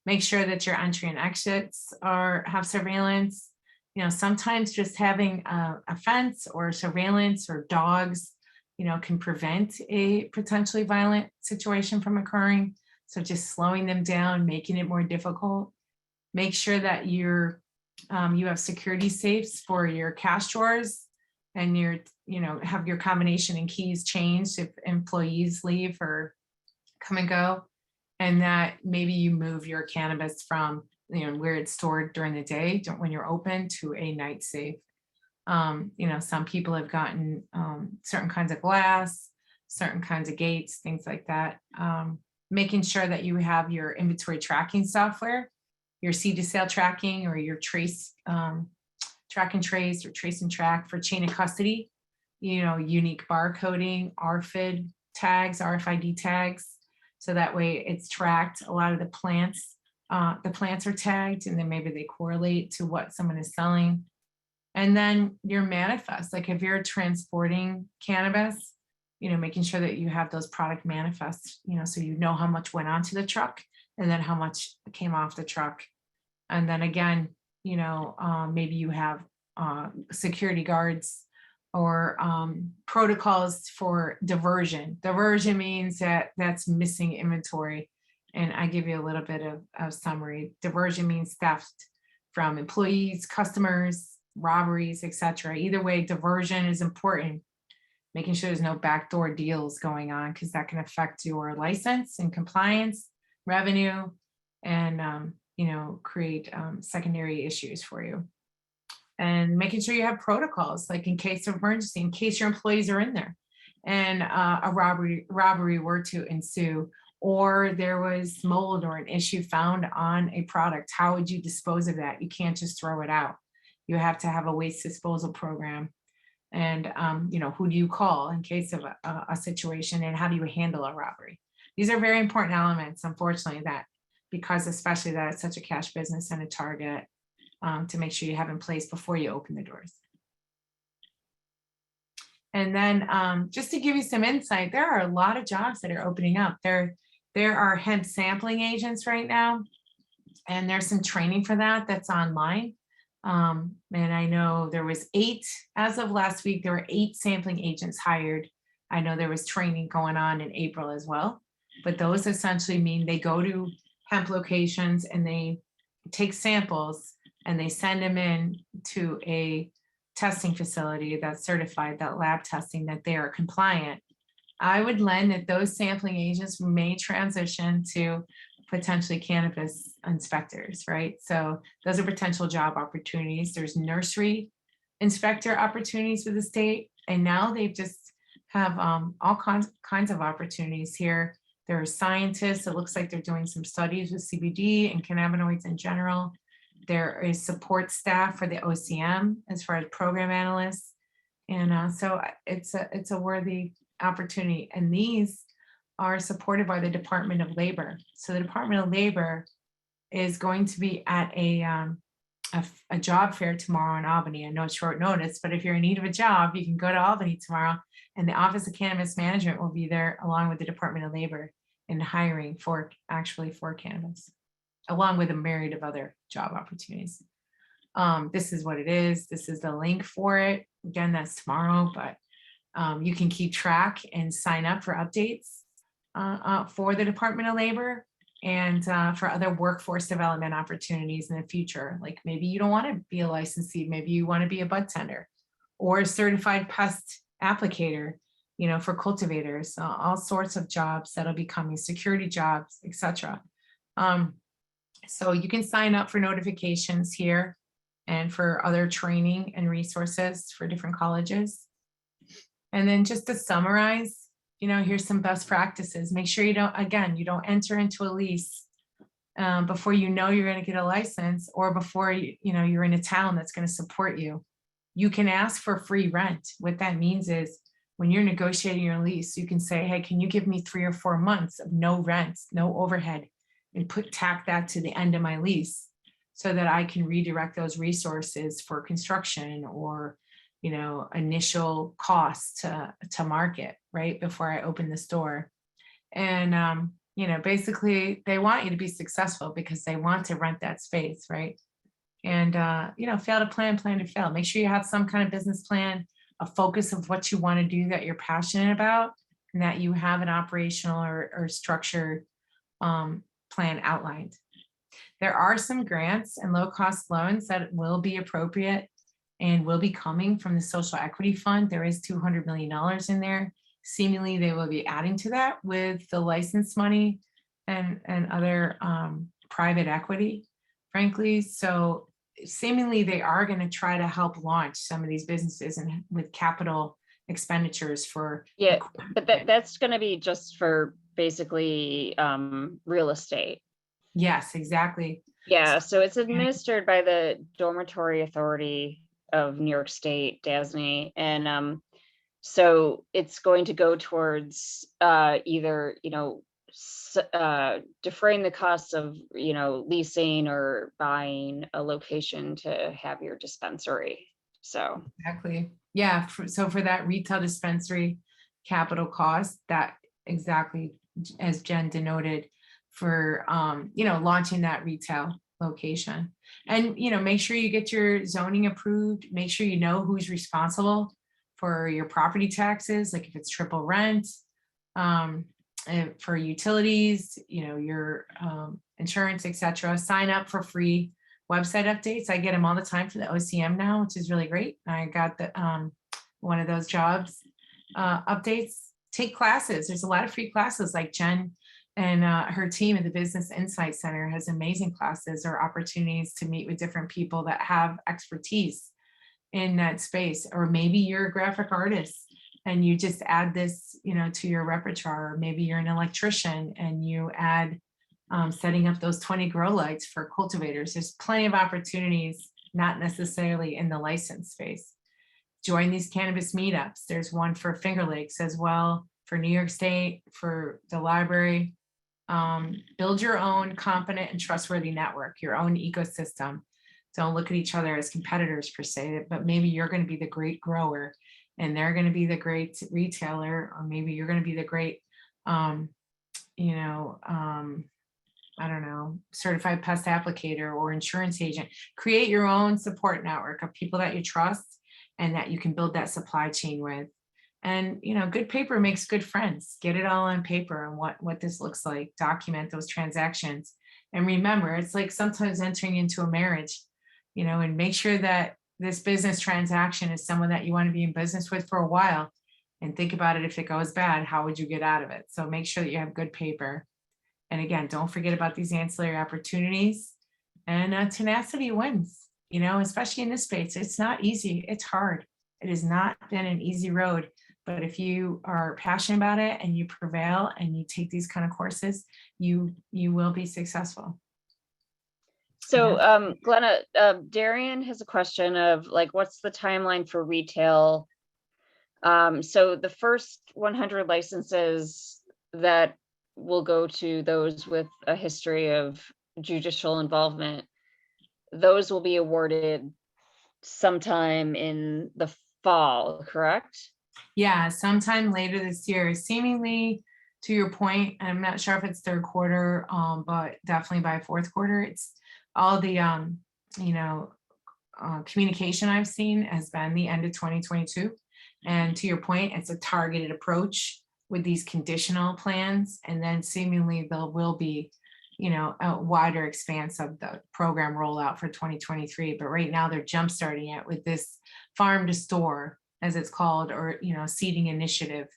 Make sure that your entry and exits have surveillance. Sometimes just having a fence or surveillance or dogs, can prevent a potentially violent situation from occurring. So just slowing them down, making it more difficult. Make sure that you have security safes for your cash drawers and have your combination and keys changed if employees leave or come and go. And that maybe you move your cannabis from where it's stored during the day when you're open to a night safe. Some people have gotten certain kinds of glass, certain kinds of gates, things like that. Making sure that you have your inventory tracking software, your seed to sale tracking, or your trace track and trace or trace and track for chain of custody, unique barcoding, RFID tags, RFID tags. So that way it's tracked. A lot of the plants are tagged, and then maybe they correlate to what someone is selling. And then your manifest, like if you're transporting cannabis, making sure that you have those product manifests, so how much went onto the truck and then how much came off the truck. And then again, maybe you have security guards or protocols for diversion. Diversion means that's missing inventory. And I give you a little bit of summary. Diversion means theft from employees, customers, robberies, etc. Either way, diversion is important. Making sure there's no backdoor deals going on, because that can affect your license and compliance, revenue, and create secondary issues for you. And making sure you have protocols, like in case of emergency, in case your employees are in there. and a robbery were to ensue, or there was mold or an issue found on a product, how would you dispose of that? You can't just throw it out. You have to have a waste disposal program. And, who do you call in case of a situation, and how do you handle a robbery? These are very important elements, unfortunately, that because especially that it's such a cash business and a target, to make sure you have in place before you open the doors. And then just to give you some insight, there are a lot of jobs that are opening up. There are hemp sampling agents right now, and there's some training for that that's online. And I know there was 8, as of last week, there were 8 sampling agents hired. I know there was training going on in April as well, but those essentially mean they go to hemp locations and they take samples and they send them in to a testing facility that's certified, that lab testing, that they are compliant. I would lend that those sampling agents may transition to potentially cannabis inspectors, right? So those are potential job opportunities. There's nursery inspector opportunities with the state, and now they just have all kinds of opportunities here. There are scientists. It looks like they're doing some studies with CBD and cannabinoids in general. There is support staff for the OCM as far as program analysts, and so it's a worthy opportunity. And these are supported by the Department of Labor. So the Department of Labor is going to be at a job fair tomorrow in Albany. I know it's short notice, but if you're in need of a job, you can go to Albany tomorrow, and the Office of Cannabis Management will be there along with the Department of Labor in hiring for cannabis, along with a myriad of other job opportunities. This is what it is. This is the link for it. Again, that's tomorrow, but you can keep track and sign up for updates for the Department of Labor and for other workforce development opportunities in the future. Like maybe you don't want to be a licensee, maybe you want to be a bud tender or a certified pest applicator, for cultivators, all sorts of jobs that'll be coming, security jobs, etc. So you can sign up for notifications here and for other training and resources for different colleges. And then just to summarize, here's some best practices. Make sure you don't enter into a lease before you're going to get a license, or before you're in a town that's going to support you. You can ask for free rent. What that means is when you're negotiating your lease, you can say, hey, can you give me 3 or 4 months of no rent, no overhead, and tack that to the end of my lease so that I can redirect those resources for construction or initial costs to market right before I open the store. And basically they want you to be successful because they want to rent that space, right? And fail to plan to fail. Make sure you have some kind of business plan, a focus of what you want to do that you're passionate about, and that you have an operational or structured plan outlined. There are some grants and low-cost loans that will be appropriate and will be coming from the Social Equity Fund. There is $200 million in there. Seemingly, they will be adding to that with the license money and other private equity, frankly. So seemingly, they are going to try to help launch some of these businesses and with capital expenditures for. Yeah, but that's going to be just for basically real estate. Yes, exactly. Yeah, so it's administered by the Dormitory Authority of New York State, DASNY, and so it's going to go towards either defraying the costs of leasing or buying a location to have your dispensary. So exactly, yeah. So for that retail dispensary capital cost, that exactly as Jen denoted, for launching that retail location. And make sure you get your zoning approved. Make sure you know who's responsible for your property taxes, like if it's triple rent, for utilities, your insurance, etc. Sign up for free website updates. I get them all the time for the OCM now, which is really great. I got the one of those jobs updates. Take classes. There's a lot of free classes, like Jen and her team at the Business Insight Center has amazing classes or opportunities to meet with different people that have expertise in that space. Or maybe you're a graphic artist and you just add this, to your repertoire. Or maybe you're an electrician and you add setting up those 20 grow lights for cultivators. There's plenty of opportunities, not necessarily in the license space. Join these cannabis meetups. There's one for Finger Lakes as well, for New York State, for the library. Build your own competent and trustworthy network, your own ecosystem. Don't look at each other as competitors per se, but maybe you're going to be the great grower and they're going to be the great retailer, or maybe you're going to be the great, I don't know, certified pest applicator or insurance agent. Create your own support network of people that you trust and that you can build that supply chain with. And, good paper makes good friends. Get it all on paper and what this looks like. Document those transactions. And remember, it's like sometimes entering into a marriage, and make sure that this business transaction is someone that you want to be in business with for a while. And think about it. If it goes bad, how would you get out of it? So make sure that you have good paper. And again, don't forget about these ancillary opportunities, and tenacity wins, especially in this space. It's not easy. It's hard. It has not been an easy road, but if you are passionate about it and you prevail and you take these kind of courses, you will be successful. So Glenna, Darian has a question of like, what's the timeline for retail? So the first 100 licenses that will go to those with a history of judicial involvement, those will be awarded sometime in the fall, correct? Yeah, sometime later this year, seemingly to your point. I'm not sure if it's third quarter, but definitely by fourth quarter. It's all the, communication I've seen has been the end of 2022. And to your point, it's a targeted approach with these conditional plans. And then seemingly there will be, a wider expanse of the program rollout for 2023. But right now they're jumpstarting it with this farm to store, as it's called, or, seeding initiative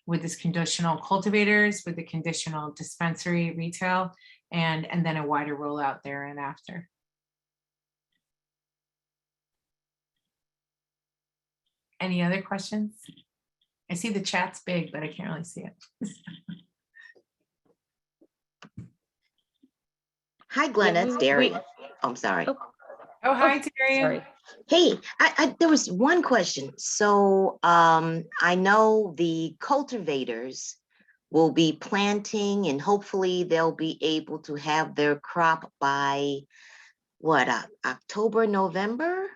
with this conditional cultivators, with the conditional dispensary retail, and then a wider rollout there and after. Any other questions? I see the chat's big, but I can't really see it. Hi, Glenna, it's Darian. I'm sorry. Oh, hi, Darian. Sorry. Hey, there was one question. So I know the cultivators will be planting and hopefully they'll be able to have their crop by what, October, November?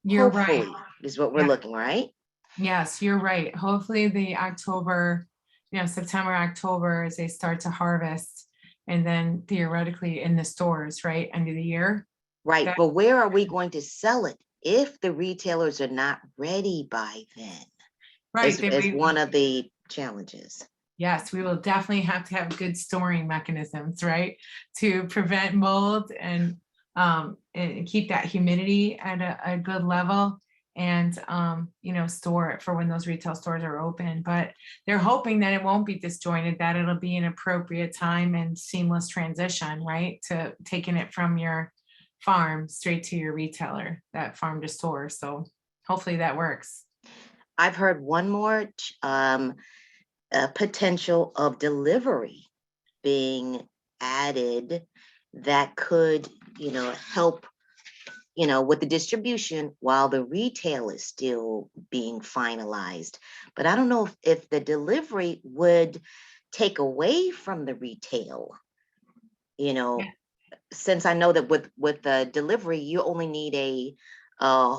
You're Hopefully, right. is what we're looking, right? Yes, you're right. Hopefully the October, September, October, as they start to harvest, and then theoretically in the stores, right, end of the year. Right, but where are we going to sell it if the retailers are not ready by then? Right. Is one of the challenges. Yes, we will definitely have to have good storing mechanisms, right, to prevent mold and keep that humidity at a good level, and store it for when those retail stores are open. But they're hoping that it won't be disjointed, that it'll be an appropriate time and seamless transition, right, to taking it from your farm straight to your retailer, that farm to store. So hopefully that works. I've heard one more potential of delivery being added that could, help, with the distribution while the retail is still being finalized. But I don't know if the delivery would take away from the retail, since I know that with the delivery, you only need a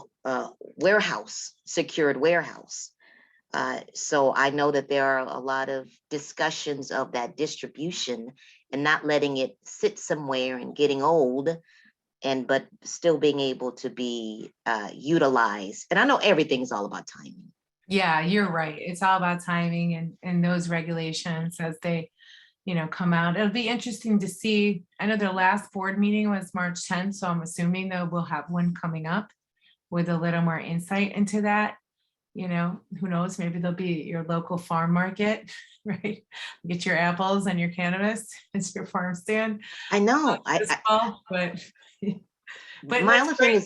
warehouse, secured warehouse. So I know that there are a lot of discussions of that distribution and not letting it sit somewhere and getting old, but still being able to be utilized. And I know everything's all about timing. Yeah, you're right. It's all about timing and those regulations as they, come out. It'll be interesting to see. I know their last board meeting was March 10th, so I'm assuming that we'll have one coming up with a little more insight into that. Who knows, maybe there'll be your local farm market, right? Get your apples and your cannabis. It's your farm stand. I know. But my only thing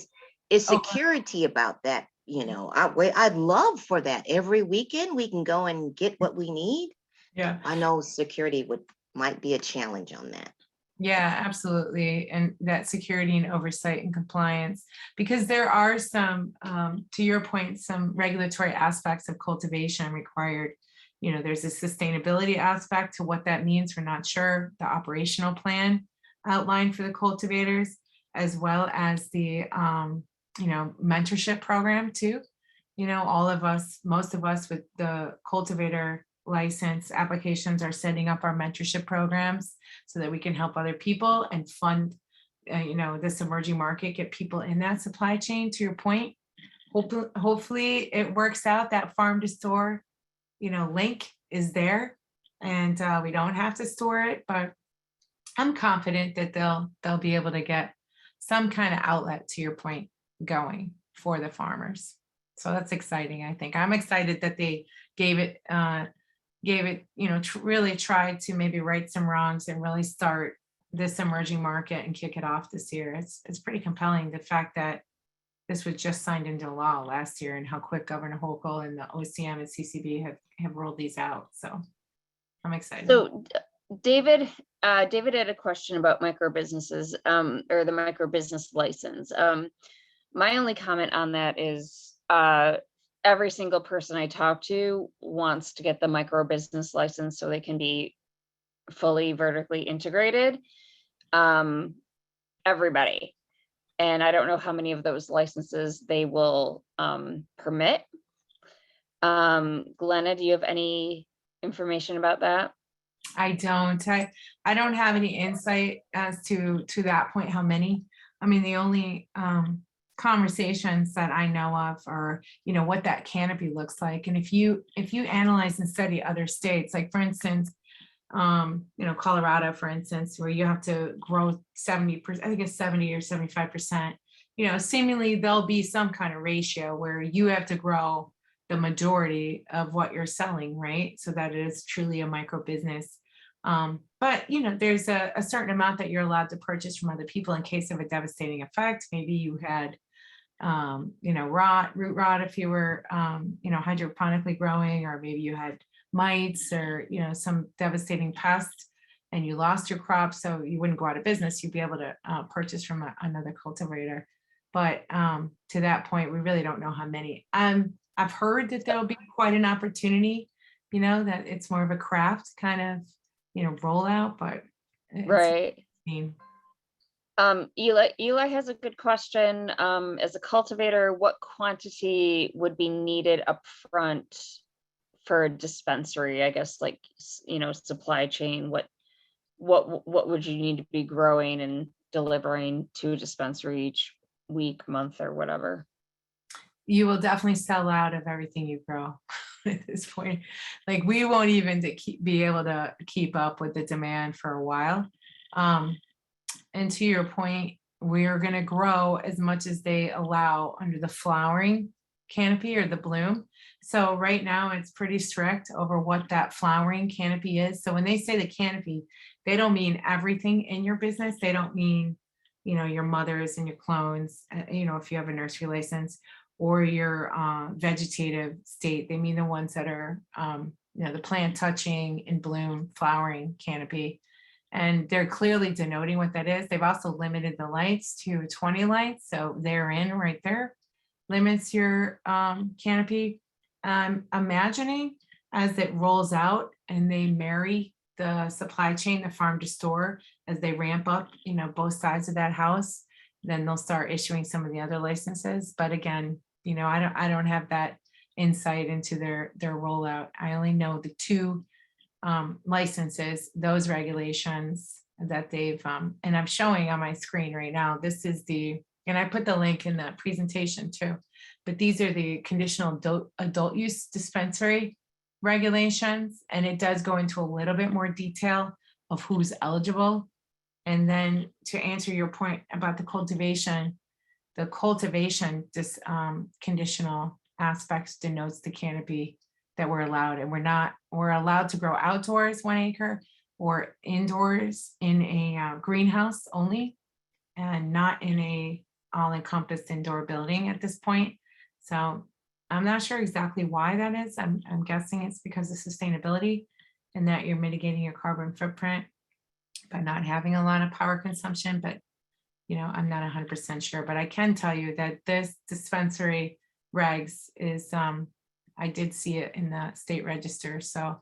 is security about that you know, I'd love for that. Every weekend we can go and get what we need. Yeah. I know security might be a challenge on that. Yeah, absolutely. And that security and oversight and compliance, because there are some, to your point, some regulatory aspects of cultivation required. You know, there's a sustainability aspect to what that means. We're not sure. The operational plan outlined for the cultivators, as well as the, you know, mentorship program too. You know, all of us, most of us with the cultivator license applications are setting up our mentorship programs so that we can help other people and fund, you know, this emerging market, get people in that supply chain. To your point, hopefully it works out, that farm to store, you know, link is there, and we don't have to store it. But I'm confident that they'll be able to get some kind of outlet, to your point, going for the farmers. So that's exciting. I think I'm excited that they gave it, you know, really tried to maybe right some wrongs and really start this emerging market and kick it off this year. It's pretty compelling, the fact that this was just signed into law last year, and how quick Governor Hochul and the OCM and CCB have rolled these out. So I'm excited. So David had a question about micro businesses, or the micro business license. My only comment on that is every single person I talk to wants to get the micro business license so they can be fully vertically integrated. Everybody. And I don't know how many of those licenses they will permit. Glenna, do you have any information about that? I don't. I don't have any insight as to that point, how many. I mean, the only conversations that I know of are, you know, what that canopy looks like. And if you analyze and study other states, like for instance, you know, Colorado, for instance, where you have to grow 70%, I think it's 70 or 75%, you know, seemingly there'll be some kind of ratio where you have to grow the majority of what you're selling, right? So that it is truly a micro business. But, you know, there's a certain amount that you're allowed to purchase from other people in case of a devastating effect. Maybe you had, you know, root rot if you were, you know, hydroponically growing, or maybe you had mites, or, you know, some devastating pest and you lost your crop, so you wouldn't go out of business. You'd be able to purchase from another cultivator. But to that point, we really don't know how many. I've heard that there'll be quite an opportunity, you know, that it's more of a craft kind of, you know, rollout, but Right. Eli Eli has a good question. As a cultivator, what quantity would be needed up front for a dispensary? I guess, like, you know, supply chain, what would you need to be growing and delivering to a dispensary each week, month, or whatever? You will definitely sell out of everything you grow at this point. Like, we won't even be able to keep up with the demand for a while. And to your point, we're going to grow as much as they allow under the flowering canopy or the bloom. So right now it's pretty strict over what that flowering canopy is. So when they say the canopy, they don't mean everything in your business. They don't mean, you know, your mothers and your clones, you know, if you have a nursery license, or your vegetative state. They mean the ones that are, you know, the plant touching and bloom flowering canopy. And they're clearly denoting what that is. They've also limited the lights to 20 lights. So therein right there limits your canopy. Imagining as it rolls out and they marry the supply chain, the farm to store, as they ramp up, you know, both sides of that house, then they'll start issuing some of the other licenses. But again, you know, I don't have that insight into their rollout. I only know the two licenses, those regulations that they've, and I'm showing on my screen right now. This is and I put the link in the presentation too, but these are the conditional adult use dispensary regulations. And it does go into a little bit more detail of who's eligible. And then to answer your point about the cultivation conditional aspects denotes the canopy that we're allowed. And we're allowed to grow outdoors 1 acre or indoors in a greenhouse only, and not in a all-encompassed indoor building at this point. So I'm not sure exactly why that is. I'm guessing it's because of sustainability and that you're mitigating your carbon footprint by not having a lot of power consumption, but I'm not 100% sure. But I can tell you that this dispensary regs is, I did see it in the state register. So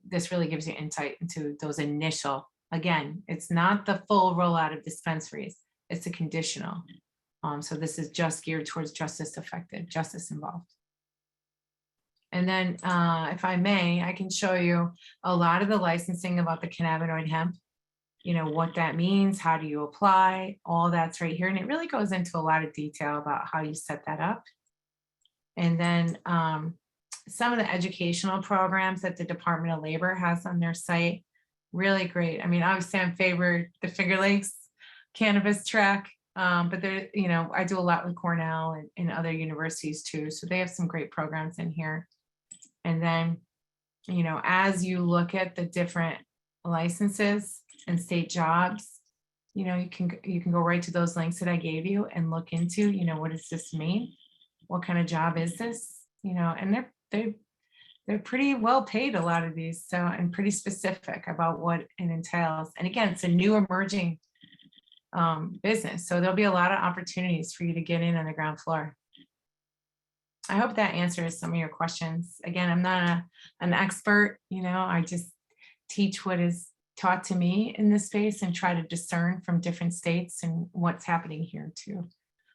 this really gives you insight into those initial, again, it's not the full rollout of dispensaries, it's a conditional. So this is just geared towards justice involved. And then if I may, I can show you a lot of the licensing about the cannabinoid hemp, what that means, how do you apply, all that's right here. And it really goes into a lot of detail about how you set that up. And then some of the educational programs that the Department of Labor has on their site, really great. I mean, obviously I'm favored the Finger Lakes cannabis track, but there, I do a lot with Cornell and other universities too. So they have some great programs in here. And then, as you look at the different licenses and state jobs, you can go right to those links that I gave you and look into, what does this mean? What kind of job is this? And they're pretty well paid, a lot of these, so, and pretty specific about what it entails. And again, it's a new emerging business, so there'll be a lot of opportunities for you to get in on the ground floor. I hope that answers some of your questions. Again, I'm not an expert, I just teach what is taught to me in this space and try to discern from different states and what's happening here too.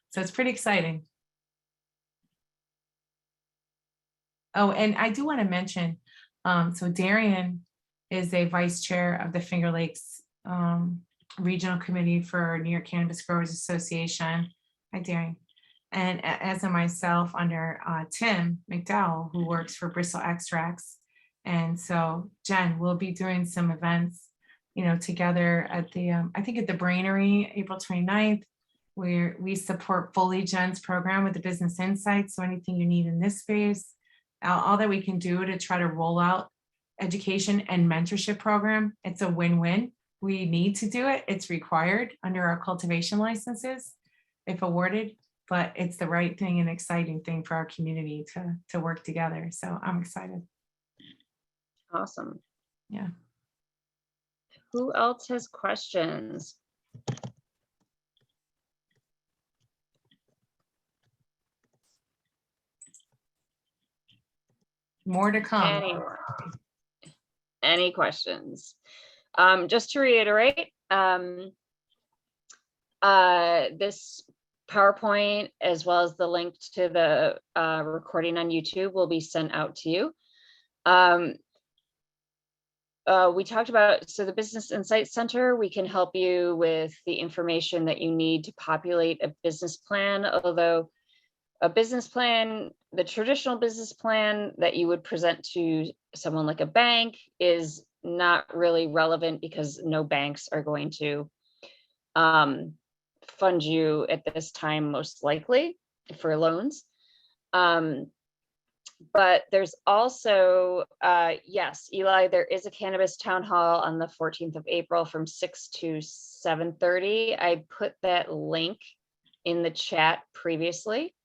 So it's pretty exciting. Oh, and I do want to mention, so Darian is a vice chair of the Finger Lakes Regional Committee for New York Cannabis Growers Association. Hi, Darian. And as am myself, under Tim McDowell, who works for Bristol Extracts. And so Jen, we'll be doing some events, together at the, I think at the Brainery, April 29th, where we support fully Jen's program with the Business Insights. So anything you need in this space, all that we can do to try to roll out education and mentorship program, it's a win-win. We need to do it. It's required under our cultivation licenses, if awarded, but it's the right thing and exciting thing for our community to work together. So I'm excited. Awesome. Yeah. Who else has questions? More to come. Anyone? Any questions? Just to reiterate, this PowerPoint, as well as the link to the recording on YouTube, will be sent out to you. We talked about, so the Business Insight Center, we can help you with the information that you need to populate a business plan, although a business plan, the traditional business plan that you would present to someone like a bank, is not really relevant because no banks are going to fund you at this time, most likely, for loans. But there's also, yes, Eli, there is a cannabis town hall on the 14th of April from 6 to 7:30. I put that link in the chat previously.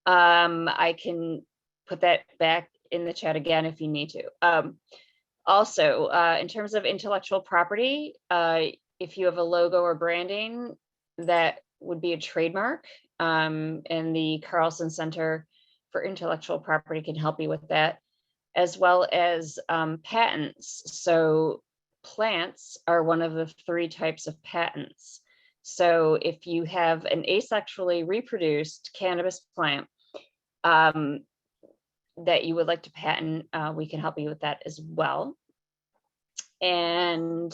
I can put that back in the chat again if you need to. Also, in terms of intellectual property, if you have a logo or branding, that would be a trademark, and the Carlson Center for Intellectual Property can help you with that, as well as patents. So plants are one of the 3 types of patents. So if you have an asexually reproduced cannabis plant that you would like to patent, we can help you with that as well. And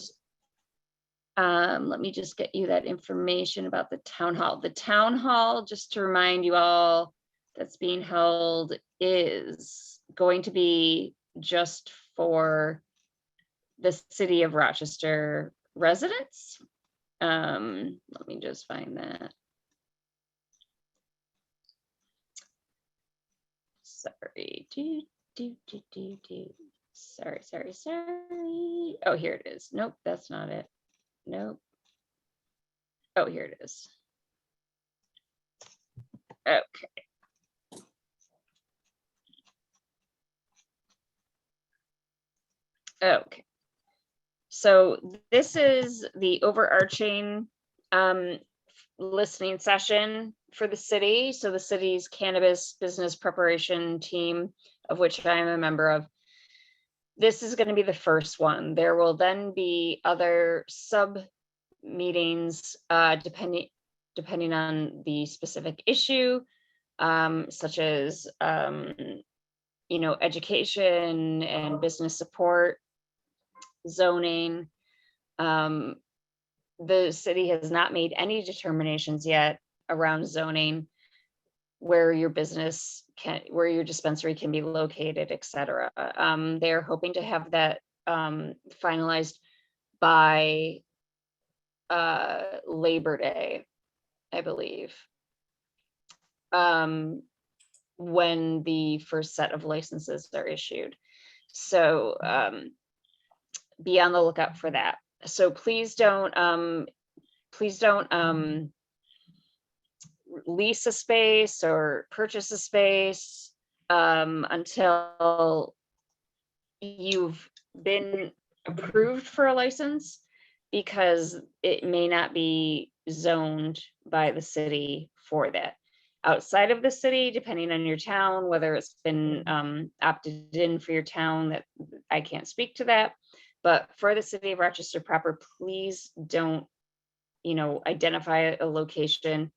let me just get you that information about the town hall. The town hall, just to remind you all, that's being held is going to be just for the city of Rochester residents. Let me just find that. Sorry. Sorry. Oh, here it is. Nope, that's not it. Nope. Oh, here it is. Okay. Okay. So this is the overarching listening session for the city. So the city's cannabis business preparation team, of which I am a member of, this is going to be the first one. There will then be other sub meetings depending on the specific issue, such as education and business support, zoning. The city has not made any determinations yet around zoning, where your where your dispensary can be located, etc. They're hoping to have that finalized by Labor Day, I believe, when the first set of licenses are issued. So be on the lookout for that. So please don't lease a space or purchase a space until you've been approved for a license, because it may not be zoned by the city for that. Outside of the city, depending on your town, whether it's been opted in for your town, that I can't speak to that. But for the city of Rochester proper, please don't, identify a location,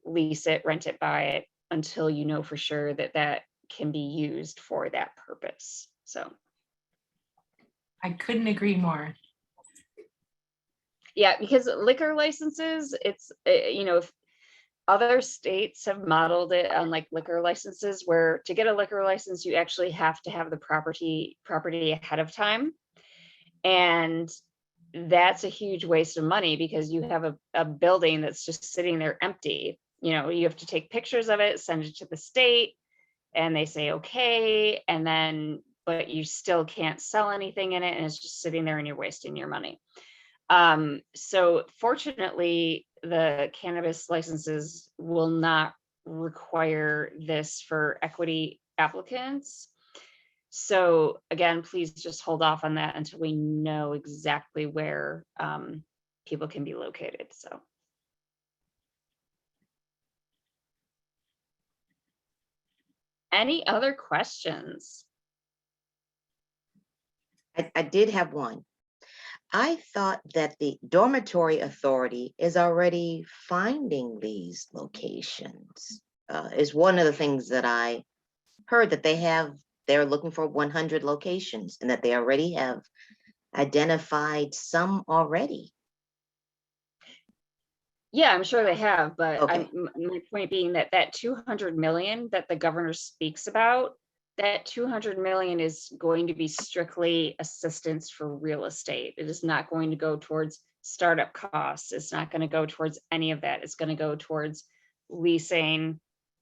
lease it, rent it, buy it, until you know for sure that that can be used for that purpose. So I couldn't agree more. yeah, because liquor licenses, it's, if other states have modeled it on like liquor licenses, where to get a liquor license, you actually have to have the property ahead of time. And that's a huge waste of money, because you have a building that's just sitting there empty. You have to take pictures of it, send it to the state, and they say, okay. And then, but you still can't sell anything in it, and it's just sitting there and you're wasting your money. So fortunately, the cannabis licenses will not require this for equity applicants. So again, please just hold off on that until we know exactly where people can be located. So. Any other questions? I did have one. I thought that the dormitory authority is already finding these locations. Is one of the things that I heard, that they're looking for 100 locations, and that they already have identified some already. Yeah, I'm sure they have, but Okay. my point being that 200 million that the governor speaks about, that 200 million is going to be strictly assistance for real estate. It is not going to go towards startup costs. It's not going to go towards any of that. It's going to go towards leasing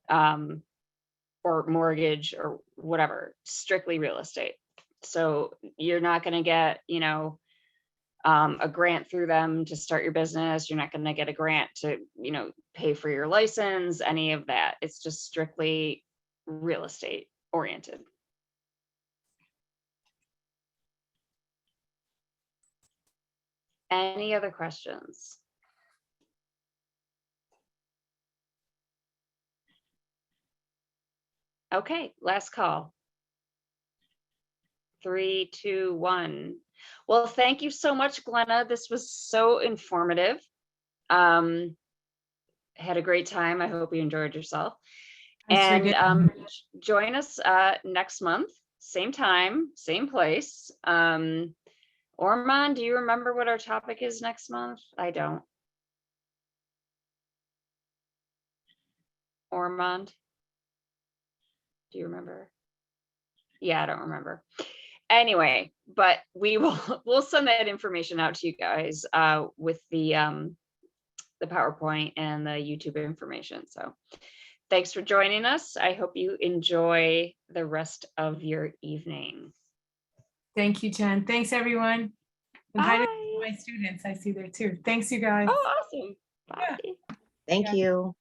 or mortgage or whatever, strictly real estate. So you're not going to get, a grant through them to start your business. You're not going to get a grant to, pay for your license, any of that. It's just strictly real estate oriented. Any other questions? Okay, last call. 3, 2, 1. Well, thank you so much, Glenna. This was so informative. Had a great time. I hope you enjoyed yourself. And join us next month, same time, same place. Ormond, do you remember what our topic is next month? I don't. Ormond, do you remember? Yeah, I don't remember. Anyway, but we'll send that information out to you guys with the PowerPoint and the YouTube information. So thanks for joining us. I hope you enjoy the rest of your evening. Thank you, Jen. Thanks, everyone. And hi to Bye. my students. I see there too. Thanks, you guys. Oh, awesome. Bye. Thank you.